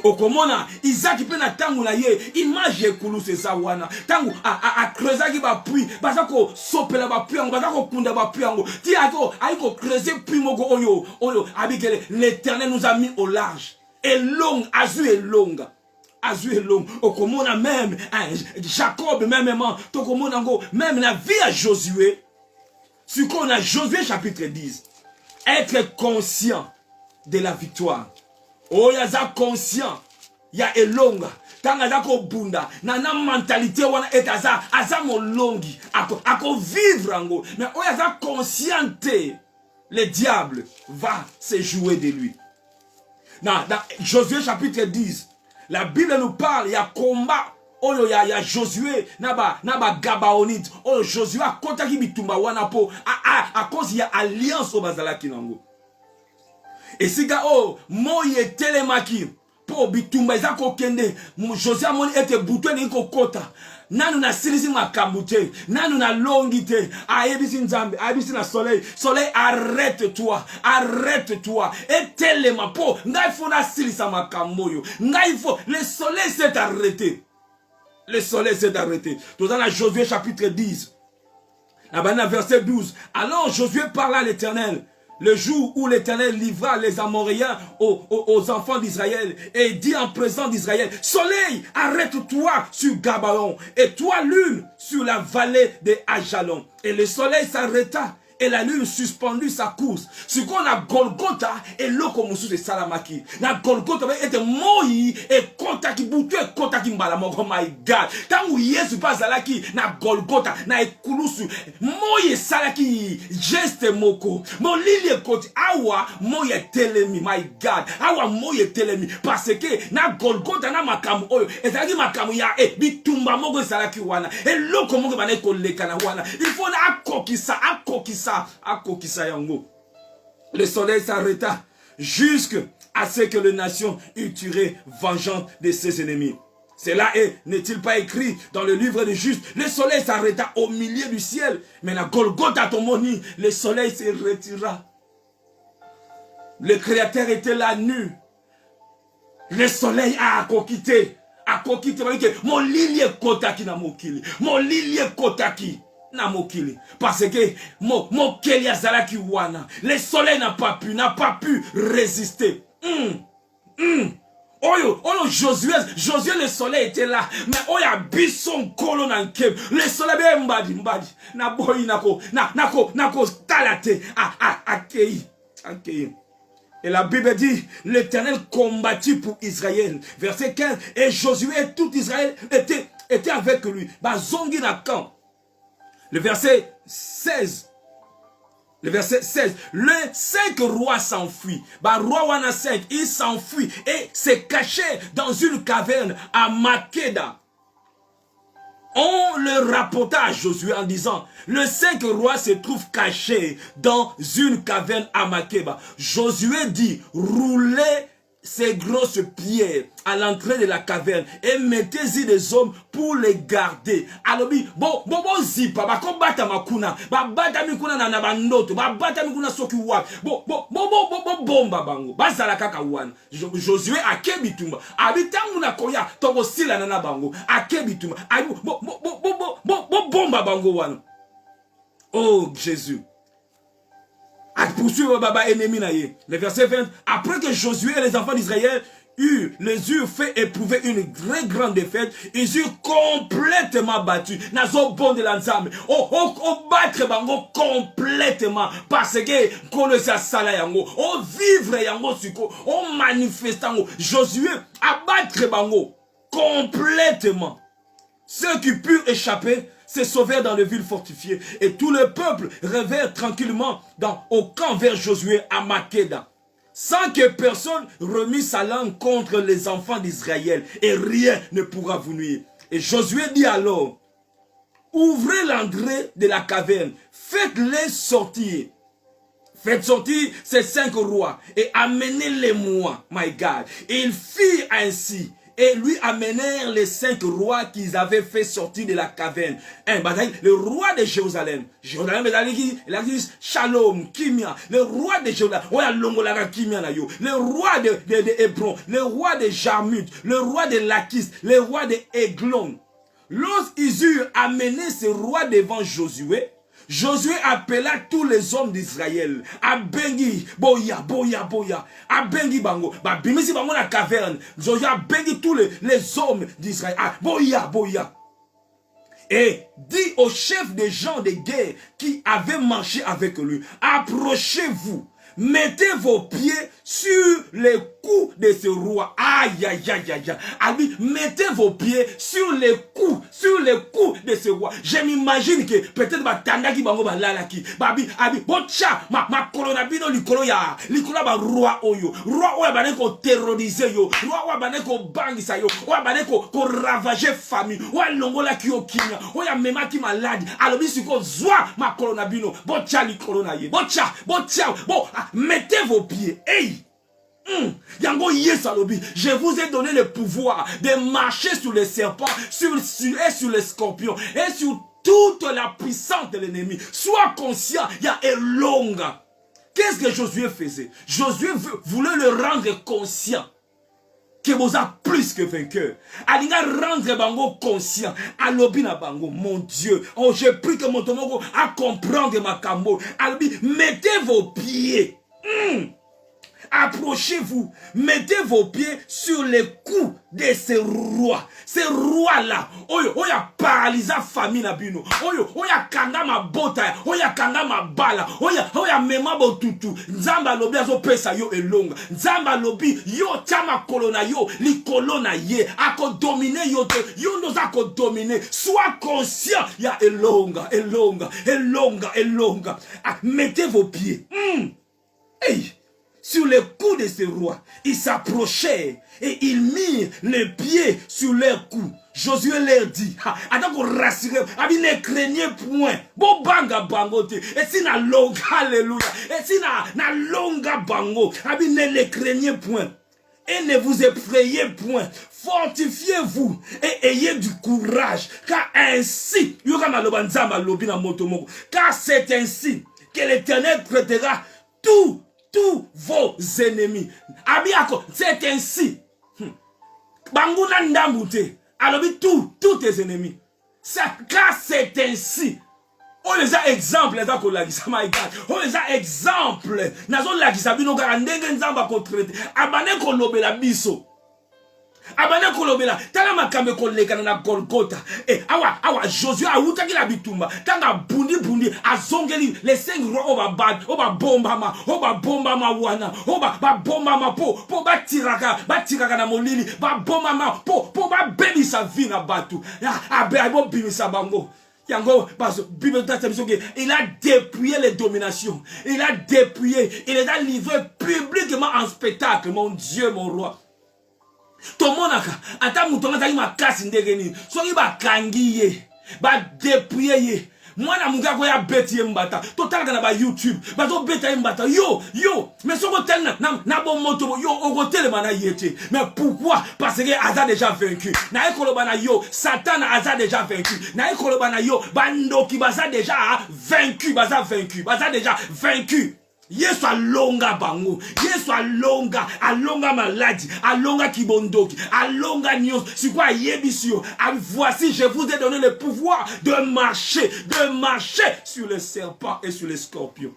Okomona Isaac pe na tangu na ye image ekulu se sa wana tangu a creuser ki ba puits bazako sopela ba puits bazako kunda ba puits ti aiko creuser puits moko oyo abikele l'Éternel nous a mis au large et long azur et longa okomona même Jacob même tokomona ngo même la vie à Josué ce qu'on a Josué chapitre 10 être conscient de la victoire. Oh, yaza conscient. Ya elonga. Tanga zako bunda. Nana mentalité wana etaza. Aza molongi. Ako vivre ango. Mais oh, yaza consciente. Le diable va se jouer de lui. Dans Josué chapitre 10. La Bible nous parle. Ya combat. Oh, ya Josué. Naba Gabaonite. Oh, Josué a kontaki bitumba wana po. A cause ya alliance au bazalaki nango. Et si ga moye telemaki po bitumba ezako kende Josia moni ete butwe ni ko kota nanu na silisi makambo te, nanu na longi te, ayebisi nzambe, ayebisi na soleil, soleil arrête-toi, arrête-toi, etelema po, ngai fo na silisa makambo yo, ngai fo, le soleil s'est arrêté, le soleil s'est arrêté. Dans la Josué chapitre 10, là-bas, verset 12, alors Josué parla à l'Éternel, le jour où l'Éternel livra les Amoréens aux enfants d'Israël et dit en présence d'Israël, soleil, arrête-toi sur Gabaon et toi lune sur la vallée de Ajalon. Et le soleil s'arrêta et la lune suspendit sa course. Ce qu'on a Golgotha et l'okomusu de Salamaki. Na Golgotha était moi et kontaki butu et kontaki mbalamo. Oh my God. Tangu Yesu bazalaki na Golgotha na ekulusu. Moi salaki geste moko. Mo lili koti awa moi telemi. My God. Awa moi telemi. Parce que na Golgotha na makamu oyo. Ezalaki makamu ya bitumba moko salaki wana. Et loko moko bana koleka na wana. Il faut na akokisa. Le soleil s'arrêta jusqu'à ce que les nations eussent tiré vengeance de ses ennemis. Cela n'est-il pas écrit dans le livre des justes? Le soleil s'arrêta au milieu du ciel, mais la Golgotha Tomoni, le soleil se retira. Le Créateur était là nu. Le soleil a quitté. Mon lilie kotaki na mokili. Mon lilie kotaki. Parce que le soleil n'a pas pu résister. Josué le soleil était là, mais oya bison kolonanke le soleil mbadi na boyi nako talate akei. Et la Bible dit, l'Éternel combattit pour Israël. Verset 15, et Josué et tout Israël était avec lui. Bazongi na camp. Le verset 16. Le 5 rois s'enfuit. Roi wana 5, il s'enfuit et s'est caché dans une caverne à Makeda. On le rapporta à Josué en disant, le 5 roi se trouve caché dans une caverne à Makeda. Josué dit, roulez ces grosses pierres à l'entrée de la caverne et mettez-y des hommes pour les garder. Alors, zipa, bata makuna, bata mikuna na bandoto, bata mikuna soki wa, bomba bango, bazala kaka wana. Josué akebitumba, abitangu na koya, togo sila na bango, akebitumba, bomba bango wana. Oh Jésus. Poursuivre baba ennemi naïe. Le verset 20. Après que Josué et les enfants d'Israël les eurent fait éprouver une très grande défaite, ils eurent complètement battu. Nazo bon de l'ensemble. Battre bango complètement. Parce que connaissez sala yango. Vivre yango suko. Manifestant. Josué a battre bango complètement. Ceux qui purent échapper se sauvèrent dans les villes fortifiées. Et tout le peuple revint tranquillement au camp vers Josué à Makeda. Sans que personne remît sa langue contre les enfants d'Israël. Et rien ne pourra vous nuire. Et Josué dit alors, ouvrez l'entrée de la caverne. Faites-les sortir. Faites sortir ces 5 rois. Et amenez-les-moi. My God. Et ils firent ainsi. Et lui amenèrent les 5 rois qu'ils avaient fait sortir de la caverne. Le roi de Jérusalem. Il a dit Shalom, Kimia. Le roi de Jérusalem. Le roi de Hébron. Le roi de Jarmut. Le roi de Lakis. Le roi de Eglon. Lorsqu'ils eurent amené ces rois devant Josué, Josué appela tous les hommes d'Israël. Abengi, boya. Abengi bango. Bimisi bango la caverne. Josué abengi tous les hommes d'Israël. Boya. Et dit aux chefs des gens de guerre qui avaient marché avec lui, approchez-vous. Mettez vos pieds sur les coups de ce roi. Aïe. Mettez vos pieds sur les coups de ce roi. Je m'imagine que peut-être batandaki bango balalaki. Bocha ma koronabino likolo ba roi oyo. Roi oyo baneko terroriser yo. Roi oyo baneko bangisa yo. Oyo baneko ko ravager famille. Oyo longola ki okinya. Oyo memaki malade. Alobi siko zwa ma koronabino. Bocha likolo na ye. Bocha. Mettez vos pieds. Hey! Yango Yesalobi, je vous ai donné le pouvoir de marcher sur les serpents, et sur les scorpions, et sur toute la puissance de l'ennemi. Sois conscient, il y a un long. Qu'est-ce que Josué faisait? Josué voulait le rendre conscient que vous êtes plus que vainqueur. Alinga rendre bango conscient. Alobi na bango, mon Dieu. Oh, j'ai pris que mon tomogo à comprendre ma cambo. Alobi, mettez vos pieds. Approchez-vous, mettez vos pieds sur les coups de ces rois. Ces rois-là, oya paralysé famille na bino. Oya kanga ma bota, oya kanga ma bala, oya mema botutu. Nzamba lobi azo pesa yo elonga. Nzamba lobi yo chama kolona yo, li kolona ye. Ako dominer yo te, yo nous ako dominer. Sois conscient, ya elonga. Mettez vos pieds. Hey! Sur les coups de ces rois, ils s'approchaient et ils mirent les pieds sur leurs coups. Josué leur dit, attends qu'on rassure, ne craignez point. Bon banga bangote, et si na longa, alléluia, et si na longa bango, ne les craignez point. Et ne vous effrayez point. Fortifiez-vous et ayez du courage, car ainsi, car c'est ainsi que l'Éternel traitera tous vos ennemis. C'est ainsi. Banguna ndambute. Alors, tous tes ennemis. Car c'est ainsi. On les a exemples, les a kolagisa, my God. On les a exemples. Nazo lagisa bino garandenge nzamba kotrete. Abane kolobela biso. Abane kolobela tala makambe kolekana na Golgotha. Awa Josué a utaki la bitumba tanga bundi azongeli les 5 rois oba bomba ma wana oba bomba ma po batiraka na molili ba bomba ma po ba bebi sa vie na batu abo bimisa bango. Yango, il a dépouillé les dominations. Il a dépouillé. Il les a livrés publiquement en spectacle. Mon Dieu, mon roi. Tomonaka, ata mutonga zali makasi ndegeni. Soki ba kangiye, ba dépouillé. Mwana munga ko ya beti mbata. Total kana ba YouTube. Ba zo beta mbata. Yo, mais soko tel na bon moto yo ogotel mana yete. Mais pourquoi? Parce que Aza déjà vaincu. Na ekolobana yo, Satan Aza déjà vaincu. Na ekolobana yo, bandoki baza déjà vaincu, baza déjà vaincu. Yesu alonga bango, Yesu alonga maladie, alonga kibondoki, alonga nyos. C'est quoi yebisio? Voici, je vous ai donné le pouvoir de marcher sur les serpents et sur les scorpions.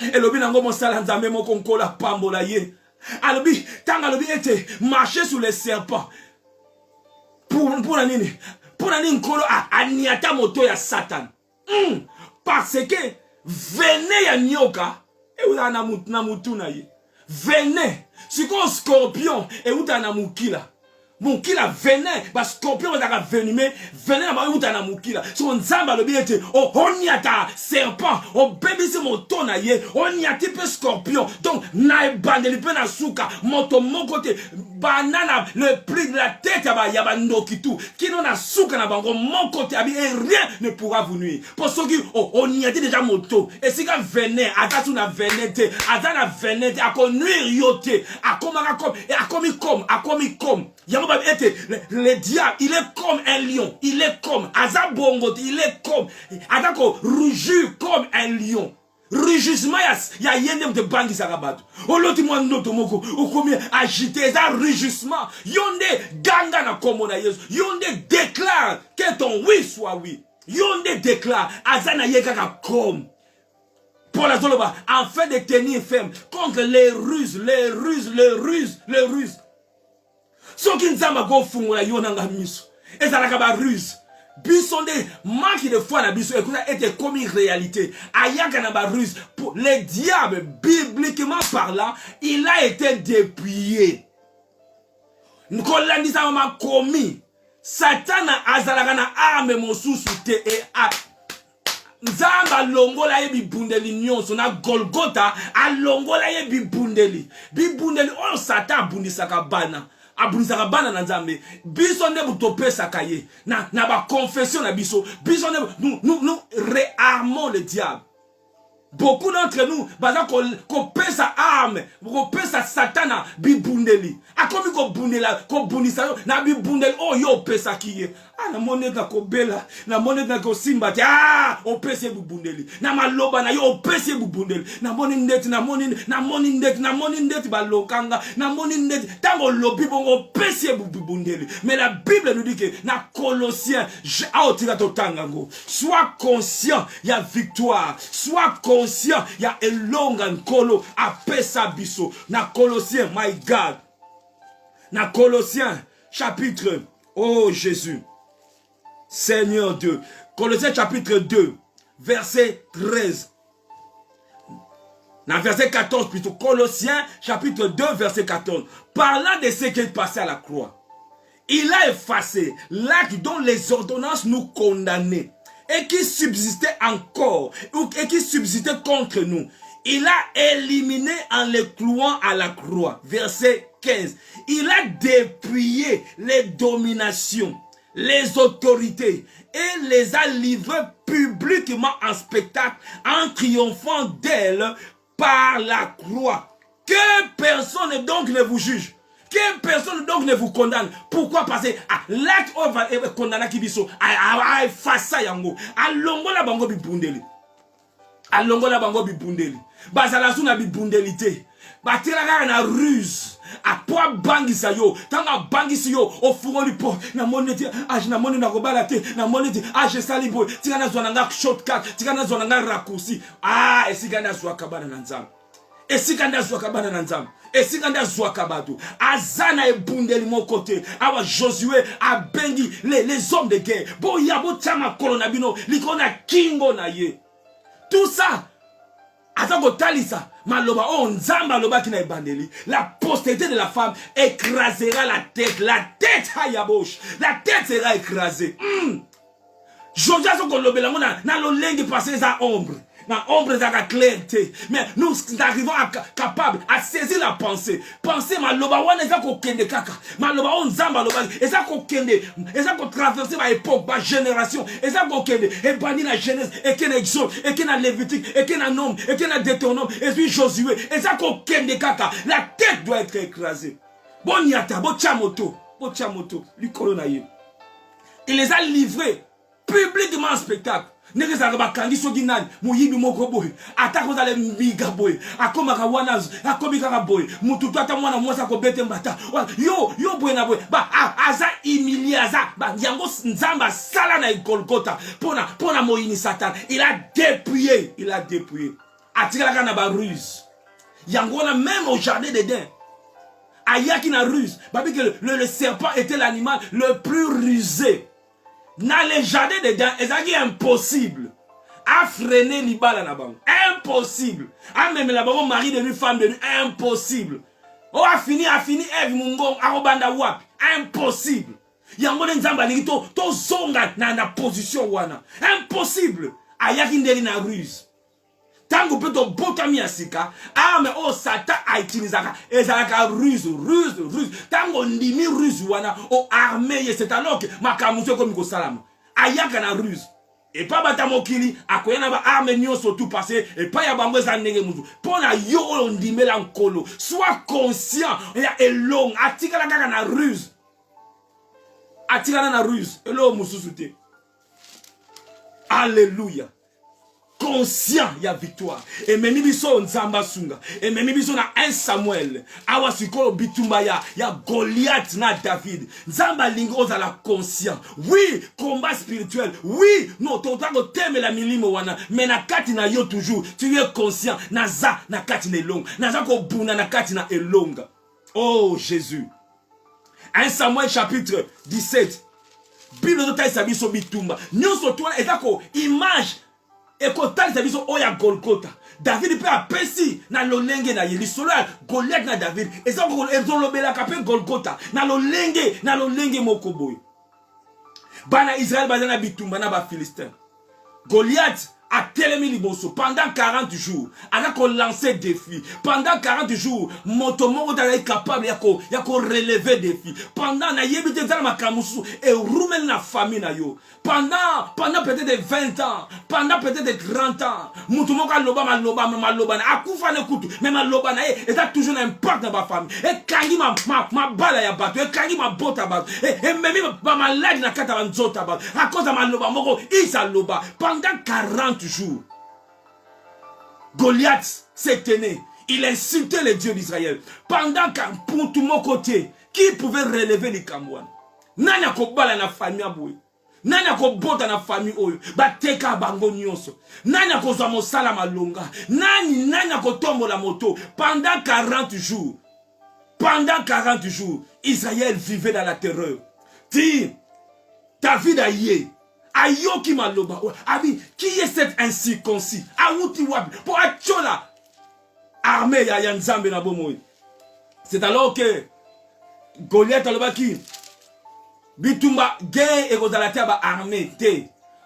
Et le binango mon salanzame mon konkola pambola ye. Alobi, tanga lobi ete marcher sur les serpents. Pour la nini? Pour la nini kolo aniata moto ya Satan. Parce que venez ya nyoka. Et où na mutuna ye. Venez. Si qu'on scorpion et où na mukila. Mukila venez. Ba scorpion va venir. Venez na où na mukila. Si on zamba le bien on y a ta serpent. On bébé c'est mon ton na ye. On y a type scorpion. Donc na bandeli pe na suka. Moto mon côté. Banana le prix de la tête ya ba ndokitu. Qui non na suka na bango mon côté et rien ne pourra vous nuire. Parce que on y a déjà moto. Et si quand venez atatu na venete, atana venete a nuire yote. A komi comme le diable, il est comme un lion, il est comme Azabongo, il est comme Adako rugir comme un lion. Rugissement ya yende de bangi sarabatu. Oloti mo noto moko okomi agité ça rugissement. Yonde ganga na komona Yesu. Yonde déclare que ton oui soit oui. Yonde déclare azana yekaka comme pour la zoloba afin de tenir ferme contre les ruses. Soki nzamba go fungula yonanga miso. Ezalaka ba ruse. Bisonde manque de foi na biso écoute était comme une réalité. Ayaka na ba ruse pour le diable bibliquement parlant, il a été dépouillé. Nkolandi sa mama komi. Satan azalaka na arme mosusu te et Nzamba longola ye bibundeli nyonso na Golgotha alongola ye bibundeli oyo Satan abundisaka bana abundisaka bana na Nzambe biso nde butopesaka ye na ba confession na biso ne nous réarmons le diable Beaucoup d'entre nous, baza ko pesa arme, ko pesa satana bibundeli. Akomi ko bundela, ko bunisa yo na bibundeli oh yo pesa kiye. Ah na monnaie na ko bela, na monnaie na ko simba ah o pesa bibundeli. Na maloba na yo o pesa bibundeli. Na monnaie ndeti na monnaie ndeti balokanga, na monnaie ndeti tango lobi bongo pesa bibundeli. Mais la Bible nous dit que na Colossiens, sois conscient, il y a victoire, sois conscient. Il y a elonga nkolo apesa biso na Colossiens, my God, na Colossiens chapitre, oh Jésus, Seigneur Dieu, Colossiens chapitre 2 verset 13, na verset 14 plutôt, Colossiens chapitre 2 verset 14, parlant de ce qui est passé à la croix, il a effacé l'acte dont les ordonnances nous condamnaient et qui subsistait encore, et qui subsistait contre nous. Il a éliminé en les clouant à la croix. Verset 15. Il a dépouillé les dominations, les autorités, et les a livrées publiquement en spectacle, en triomphant d'elles par la croix. Que personne donc ne vous juge. Que personne donc ne vous condamne. Pourquoi? Parce que l'acte on va condamner qui biso a effacé yango. Alongola bango bibundeli. Alongola bango bibundeli. Bazala suna bibundelité. Batira na ruse. A poa bangisa yo. Tanga bangisi yo. O fungoli po. Na monete. Na monete na robala te. Na monete. Je sali boy. Tika na zwananga shortcut. Tika na zwananga raccourci. Esika na zwa kabana na nzambe. Esika na zwa kabana na nzambe. Esikanda Zouakabatu, Azana et Bundeli mon côté, Awa Josué a bengi les hommes de guerre. Bo yabo tama kolonabino, likona kingo na ye. Tout ça, Azako Talisa, Maloba, oh Nzamba Loba kina ebandeli. La postérité de la femme écrasera la tête hayabosh, la tête sera écrasée. Josia soko lobela mona na lo lengi passer sa ombre. Na ombre za la clarté. Mais nous arrivons capables à saisir la pensée. Pensée maloba wana eza ko kende kaka. Maloba on nzamba loba eza ko kende, eza ko traverser ma époque, ma génération. Eza ko kende et bani na Genèse et ken Exode et ken na Lévitique et ken na Nombre et ken na Deutéronome et puis Josué. Eza ko kende kaka. La tête doit être écrasée. Bon yata, bo chamoto, likolo na ye. Il les a livrés publiquement en spectacle. Neke za bakandi soki nani muyibi moko boy atako za le mbiga boy akoma ka wana akomi ka boy mututu ata mwana mwasa ko bete mbata yo boy na boy ba aza humilié aza ba yango nzamba sala na Golgotha pona moyini Satan. Il a dépouillé atikala kana ba ruse yango na même au jardin d'Éden ayaki na ruse babi que le serpent était l'animal le plus rusé. Dans les jardins d'Éden, c'est impossible à freiner l'ibala na bango. Impossible. À même la bango mari devenu femme devenu impossible. Oh a fini Eve mungo arobanda wapi. Impossible. Yango nzamba lingi to zonga na position wana. Impossible. Ayaki ndeli na ruse. Tango peto botami asika, mais oh Satan a utilisé ezalaka ruse. Tango ndimi ruse wana o armée, c'est alors que makamuso comme ko salama. Ayaka na ruse. Et pas batamokili akoyana ba armée nyonso tout passé et pas ya bango za ndenge muzu. Pona yo ndimela nkolo. Sois conscient ya elong atikala kaka na ruse. Atikala na ruse. Elo mususu te. Alléluia. Conscient, il y a victoire. Et même biso nzamba sunga. Et même biso na 1 Samuel. Awa sikolo bitumbaya. Il y a Goliath na David. Nzamba lingo za la conscient. Oui, combat spirituel. Oui, non, totako teme la milimo wana. Mais na kati na yo toujours. Tu es conscient. Naza na kati na elonga. Naza ko buna na kati na elonga. Oh Jésus. 1 Samuel chapitre 17. Bible de taille sabiso bitumba. Nyonso toi ezako image. Et quand tu as vu oya Golgotha, David peut apesi na lolenge na yeli solo Goliath na David. Et ça ils ont lobela kapé Golgotha na lolenge mokoboy. Bana Israël bazana bitumba na ba Philistin. Goliath à Télémi Liboso, pendant 40 jours, avec un lancé défi. Pendant 40 jours, Motomo est capable de relever défi. Pendant na yebite dans ma kamusu et roumen la famille na yo. Pendant peut-être 20 ans, pendant peut-être 30 ans, Motomo ka loba ma loba na akufa ne kutu, mais ma loba na et ça toujours un impact dans ma famille. Et kangi ma bala ya bato, et kangi ma bota bato, et même ma lag na kata banzota bato. À cause de ma loba moko isa loba pendant 40 jours. Goliath s'est né. Il insultait les dieux d'Israël. Pendant qu'un pour tout mon côté, qui pouvait relever les Kamouan? Nanya ko bala na famille aboué. Nanya ko bota na famille oyo. Bateka bango nyonso. Nanya ko zamo sala malonga. Nanya ko tombo la moto. Pendant 40 jours. Pendant 40 jours, Israël vivait dans la terreur. Dis, David a yé. Ayoki maloba. Abi, qui est cet incirconcis? Aouti wabi. Pour achola. Armée ya yanzambe na bomoy. C'est alors que Goliath alobaki. Bitumba gain et godalatia ba armée te.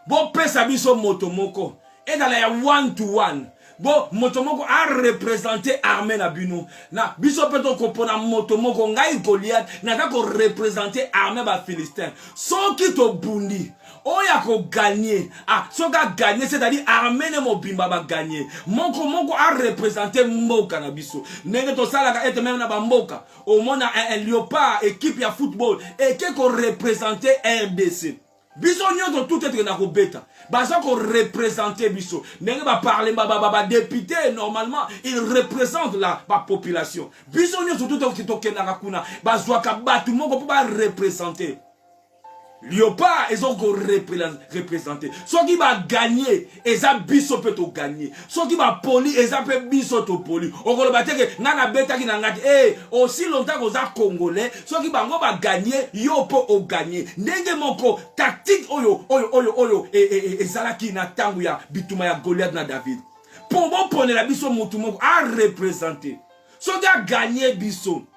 Bo pesa biso motomoko. Et dans la one to one. Bon, motomoko a représenté armée na bino. Na biso peto kopona motomoko ngai Goliath na ko représenter armée ba Philistin. So ki to bundi. Oya ko gagner. Ah, so ka gagner c'est-à-dire armée ne mobimba ba gagner. Moko a représenté mboka na biso. Nenge to sala ka ete même na ba mboka. Au moins un léopard équipe ya football et qui ko représenter RDC. Biso nyoto tout être na ko beta. Baso ko représenter biso. Nenge ba parler ba député normalement il représente la population. Biso nyoto tout être to kenaka kuna. Bazwa ka batu moko po ba représenter. Léopard, ils ont représenté. Ceux qui va gagner, ils ont biso peut gagner. Ceux qui va poli, ils ont biso to poli. On va battre que nana beta qui n'engage. Aussi longtemps que vous êtes congolais, ceux qui va gagner, yo peut gagner. Nenge moko tactique oyo et zala qui na tangu ya bituma ya Goliath na David. Pour bon pone la biso mutumoko a représenter. Ceux qui a gagné biso.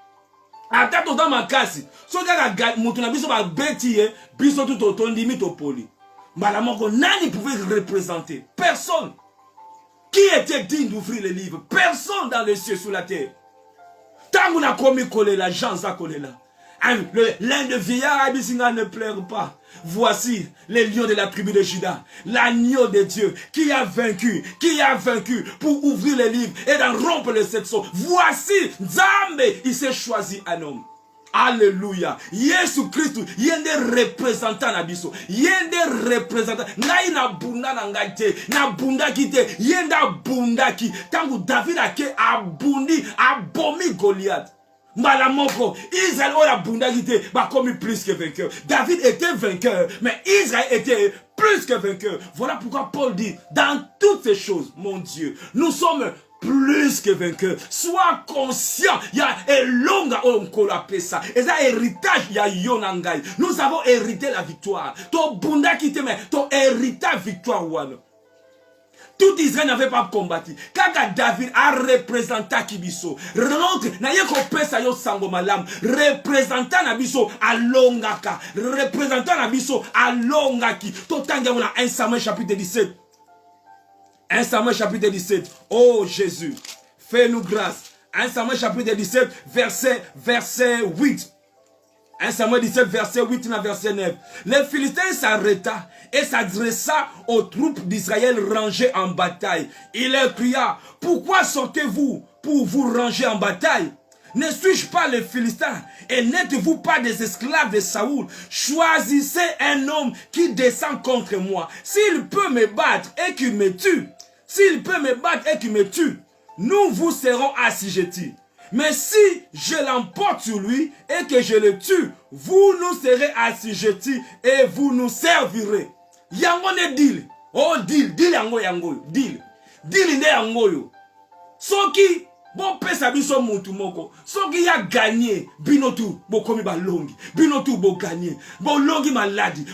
Attends dans ma casse. So ga mutu na biso ba beti biso tout otondi mitopoli. Malamoko nani pouvait représenter? Personne. Qui était digne d'ouvrir les livres? Personne dans le ciel sur la terre. Tant na komi kolela, Jean za kolela. L'un de vieillard Abisinga ne pleure pas. Voici les lions de la tribu de Juda, l'agneau de Dieu qui a vaincu pour ouvrir les livres et d'en rompre les sept sceaux. Voici Nzambe, il s'est choisi un homme. Alléluia. Jésus Christ, yende représentant na biso. Yende représentant. Ngai na bunda na ngai te, na bunda ki te, yenda bunda ki. Tangu David a ke abundi, abomi Goliath. Malamoko, Israël a bundagité, bah comme plus que vainqueur. David était vainqueur, mais Israël était plus que vainqueur. Voilà pourquoi Paul dit, dans toutes ces choses, mon Dieu, nous sommes plus que vainqueurs. Sois conscient, il y a un long ça. Et ça héritage, il y a Yonangai. Nous avons hérité la victoire. Ton bundagité, mais ton héritage victoire one. Tout Israël n'avait pas combattu. Quand David a représenté Kibiso, rentre, n'a yé ko pesa yo sango malam, représentant Nabiso à Longaka, représentant Nabiso à Longaki. Totanga on a 1 Samuel chapitre 17. 1 Samuel chapitre 17. Oh Jésus, fais-nous grâce. 1 Samuel chapitre 17, verset 8. 1 Samuel 17, verset 8 et verset 9. Les Philistins s'arrêta et s'adressa aux troupes d'Israël rangées en bataille. Il leur cria, pourquoi sortez-vous pour vous ranger en bataille? Ne suis-je pas les Philistins? Et n'êtes-vous pas des esclaves de Saoul? Choisissez un homme qui descend contre moi. S'il peut me battre et qu'il me tue, nous vous serons assujettis. Mais si je l'emporte sur lui et que je le tue, vous nous serez assujettis et vous nous servirez. Yango ne deal. Oh deal yango deal. Deal ne yango yo. Soki bon pesa biso mutu moko. Soki ya gagné binotu bokomi balongi. Binotu bo gagné. Bolongi maladi,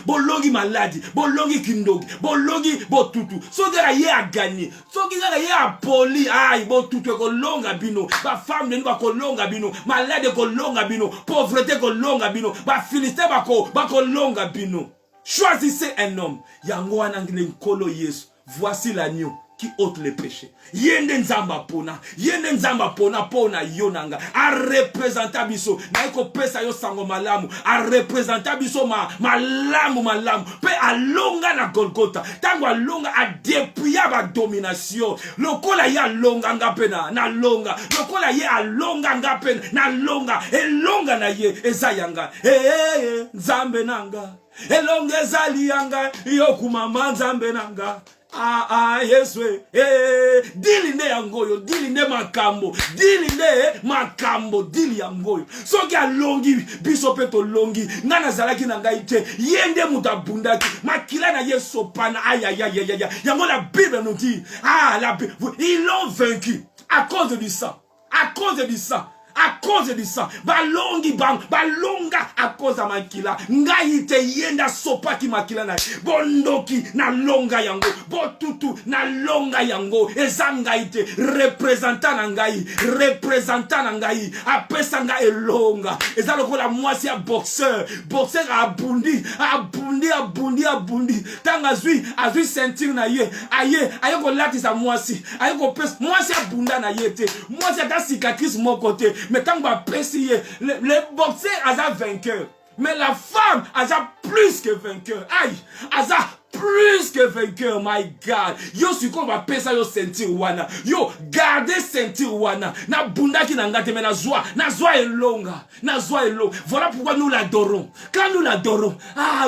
bolongi kindogi, bolongi botutu. Soki ya gagné. Soki ya poli ai botutu ko longa bino. Ba femme ne ba ko longa bino, malade ko longa bino, pauvreté ko longa bino, ba philistin ba ko longa bino. Choisissez un homme. Yango anangile nkolo Yesu. voici l'agneau qui ôte les péchés. Yende nzamba pona yonanga. A représenta biso. Na eko pesa yo sango malamu. A représenta biso malamu. Pe alonga na Golgotha. Tango alonga a dépouilla ba domination. Lokola ya longa nga pena na longa. Lokola ye alonga nga pena na longa. Elonga na ye ezayanga. Nzambe nanga. Elonga ezali yanga. Yokumama nzambe nanga. Yeswe, dili ne yangoyo, dili ne makambo, dili yangoyo. Soki alongi, biso peto longi, ngana zalaki na ngai te, yende mutabundaki, makila na yeso pana, yango la Bible nous dit, ils l'ont vaincu à cause du sang, à cause du sang. À cause de ça, balonga à cause de makila. Ngai te yenda sopa ki makila na. Bondoki na longa yango. Botutu na longa yango. Ezanga ite représentant na ngai. Apesa nga elonga. Eza lokola mwasi ya boxeur. Boxeur abundi. Tanga azui sentir na ye. Aye ko latisa mwasi. Aye ko pesa mwasi abunda na ye te. Mwasi ata cicatrice mon côté. Mais quand on va préciser, les boxeurs a vainqueur. Mais la femme a plus que vainqueur. Aïe, a plus que vainqueur, my God. Yo, si qu'on va payer ça, yo sentir wana. Yo, gardez sentir wana. Na bunda ki na ngate, mais na joie est longa. Voilà pourquoi nous l'adorons. Quand nous l'adorons,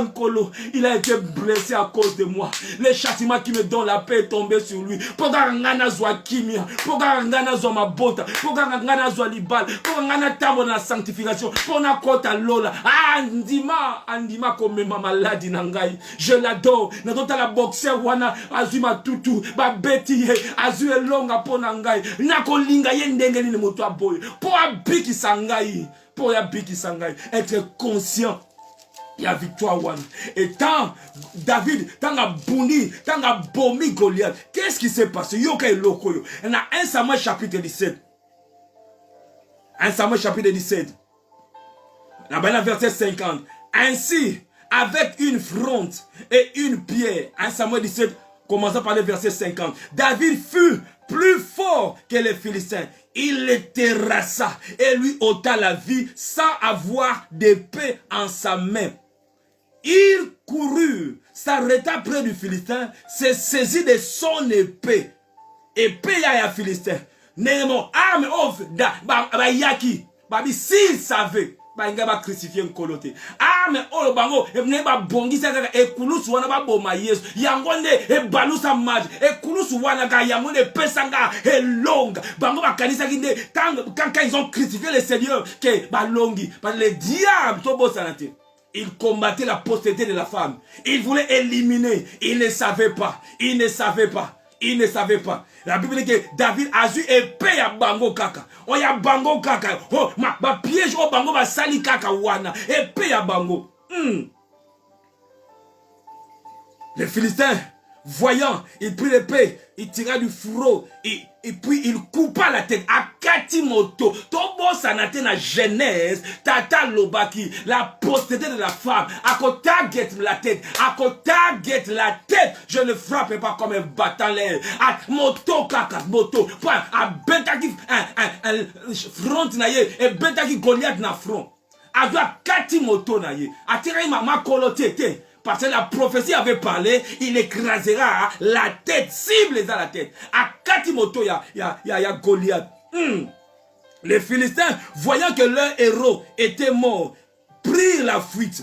Nkolo, il a été blessé à cause de moi. Le châtiment qui me donne la paix est tombé sur lui. Pourquoi ngana zwa kimia? Pourquoi ngana zwa mabota? Pourquoi ngana zwa libal? Pourquoi ngana tamo na sanctification? Pour na kota lola. Andima comme ma maladie nangai. Je l'adore. Nadota la boxeur wana azuma tutu ba beti azu elonga pona ngai nako linga ye ndenge ni moto aboy po abiki sangai être conscient il y a victoire one et tant David tanga bundi tanga bomi Goliath qu'est-ce qui s'est passé yoka eloko yo na 1 Samuel chapitre 17 la Bible verset 50 ainsi avec une fronde et une pierre. 1 Samuel 17, commençant par le verset 50. David fut plus fort que les Philistins. Il les terrassa et lui ôta la vie sans avoir d'épée en sa main. Il courut, s'arrêta près du Philistin, se saisit de son épée. Épée ya Philistin. Némo, arme off, yaki. Babi, s'il savait. Ba crucifié nkolote mais olo bango ne ba bongisa kaka ekulusu wana ba boma Yesu yango nde ebalusa maji ekulusu wana ka yango ne pesanga elonga bango ba kanisa kinde quand ils ont crucifié le Seigneur que balongi parce que le diable tobo sanate il combattait la postérité de la femme il voulait éliminer il ne savait pas la Bible dit que David a eu épée à bango kaka. Oh ya bango kaka. Oh ba piège au bango ba sali kaka wana. Épée à bango. Les Philistins, voyant, il prit l'épée, il tira du fourreau et puis il coupa la tête à Katimoto. Tobo sanate na Genèse, tata lobaki, la postérité de la femme. À côté la tête, je ne frappe pas comme un battant l'air. À moto kaka moto, à bentaki front na ye et bentaki Goliath na front. À Katimoto na ye, à tirer ma kolotete. Parce que la prophétie avait parlé, il écrasera la tête, cible dans la tête. À Katimoto, il y a Goliath. Les Philistins, voyant que leur héros était mort, prirent la fuite.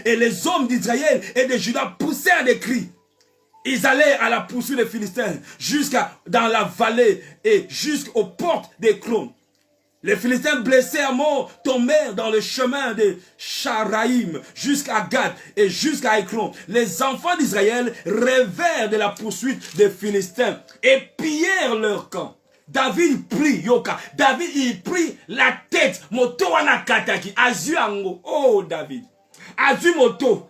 Et les hommes d'Israël et de Juda poussèrent des cris. Ils allèrent à la poursuite des Philistins, jusqu'à dans la vallée et jusqu'aux portes des clones. Les Philistins blessés à mort tombèrent dans le chemin de Charaïm jusqu'à Gad et jusqu'à Écron. Les enfants d'Israël rêvèrent de la poursuite des Philistins et pillèrent leur camp. David prit, David il prit la tête, moto wana kataki, azuango, oh David, azu moto.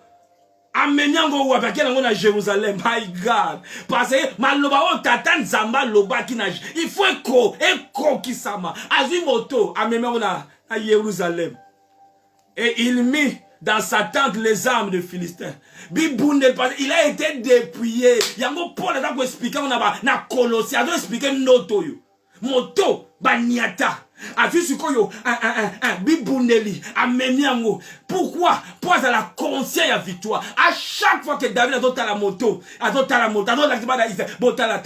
Amenyango wapake nango na Jérusalem, my God. Parce que maloba o tata nzamba loba ki na il faut eko kisama. Azu moto amenyango na Jérusalem. Et il mit dans sa tente les armes de Philistins. Il a été dépouillé. Yango Paul a expliqué na Colossiens, a expliqué noto yo. Moto baniata. A vu ce qu'on bibundeli a memiango. Pourquoi? Pour la conscience et la victoire. À chaque fois que David a d'autres la moto, a d'autres la moto, a d'autres la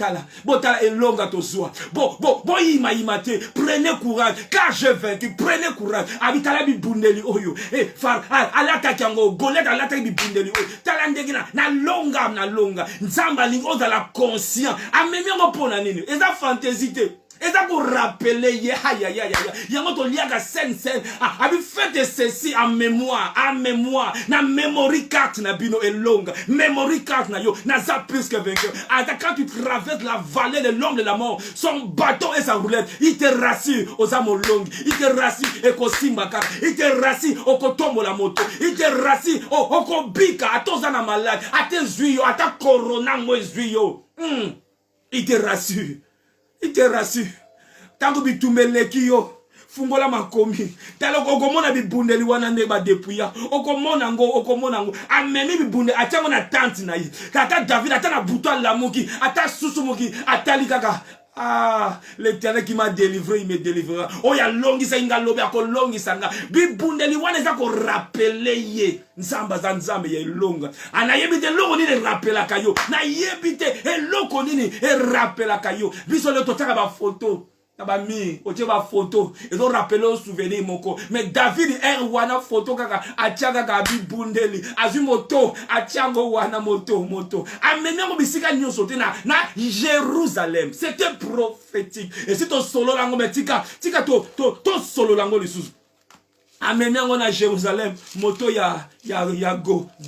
botala et longue à ton soi. Bon, imate, prenez courage, car je vaincu, prenez courage. Habitala bibundeli oyo. Et far, alata kango, goleta alata bibundeli oyo. Talandegina, na longa. Nzamba lingo dans la conscience. A memiango pona nini. Et ça fantaisité. Et ça pour rappeler, yango to liaga sen, abi faites ceci en mémoire, na memory card na bino est longue, memory card na yo, na za plus que vainqueur. Quand tu traverses la vallée de l'homme de la mort, son bâton et sa roulette, il te rassure aux âmes longues, il te rassure et qu'au simbaka, il te rassure au kotombo la moto, il te rassure au kobika, à ton zana malade, à tes zuyo, à ta corona mo zuyo. Il te rassure. Il te rassure. Tango bitumeleki yo. Fungola makomi. Talo okomona bibundeli wana neba depuya. Okomona ngo. Amemi bibunde atango na tante na yi. Tata David atana butwa lamuki. Ata susumuki. Atali kaka. Ah, l'Éternel qui m'a délivré, il me délivrera. Oh, ya longi sa inga lobe ako longi sanga. Bibundeli wana za ko rappeler ye. Nzamba za nzambe ye longa. Anayebite loko nini rappela kayo. Na yebite e loko nini e rappela kayo. Biso le totaka ba photo. Nabami, oche ba photo. Et donc rappeler au souvenir moko. Mais David wana photo kaka. Atiaga ka bibundeli. Azu moto. Atiango wana moto. Amenyango bisika nyoso te na Jérusalem. C'était prophétique. Et si ton solo lango me tika to solo lango le sous. Amenyango na Jérusalem. Moto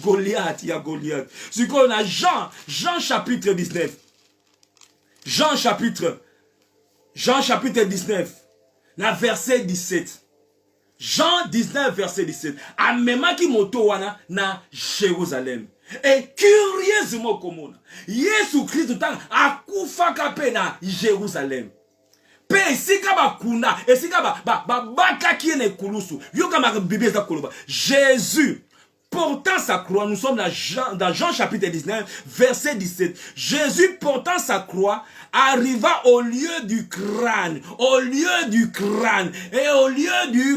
Goliath. Si qu'on a Jean chapitre 19. Jean chapitre 19, na verset 17. Jean 19, verset 17. Amema ki moto wana na Jérusalem. Et curieusement komona, Yesu Christ akufa kape na Jérusalem. Pe esika bakuna, esika baka kiene kulusu. Yoka ma Bible za koloba. Jésus portant sa croix, nous sommes dans Jean chapitre 19, verset 17. Jésus portant sa croix arriva au lieu du crâne. Et au lieu du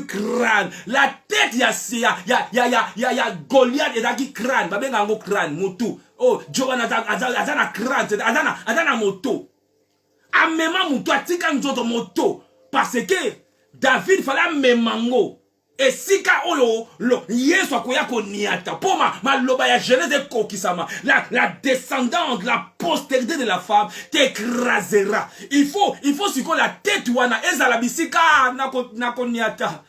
crâne, la tête ya Goliath et qui crâne. Babenga ngo crâne, moto. Oh, Joana azana crâne, azana moto. Amema moto atika nzoto moto. Parce que David fallait memango. Et si ka oyo Yesu akoya ko niata poma maloba ya Genèse kokisama la descendante, la postérité de la femme t'écrasera. Il faut siko la tête wana ezala bisika nako niata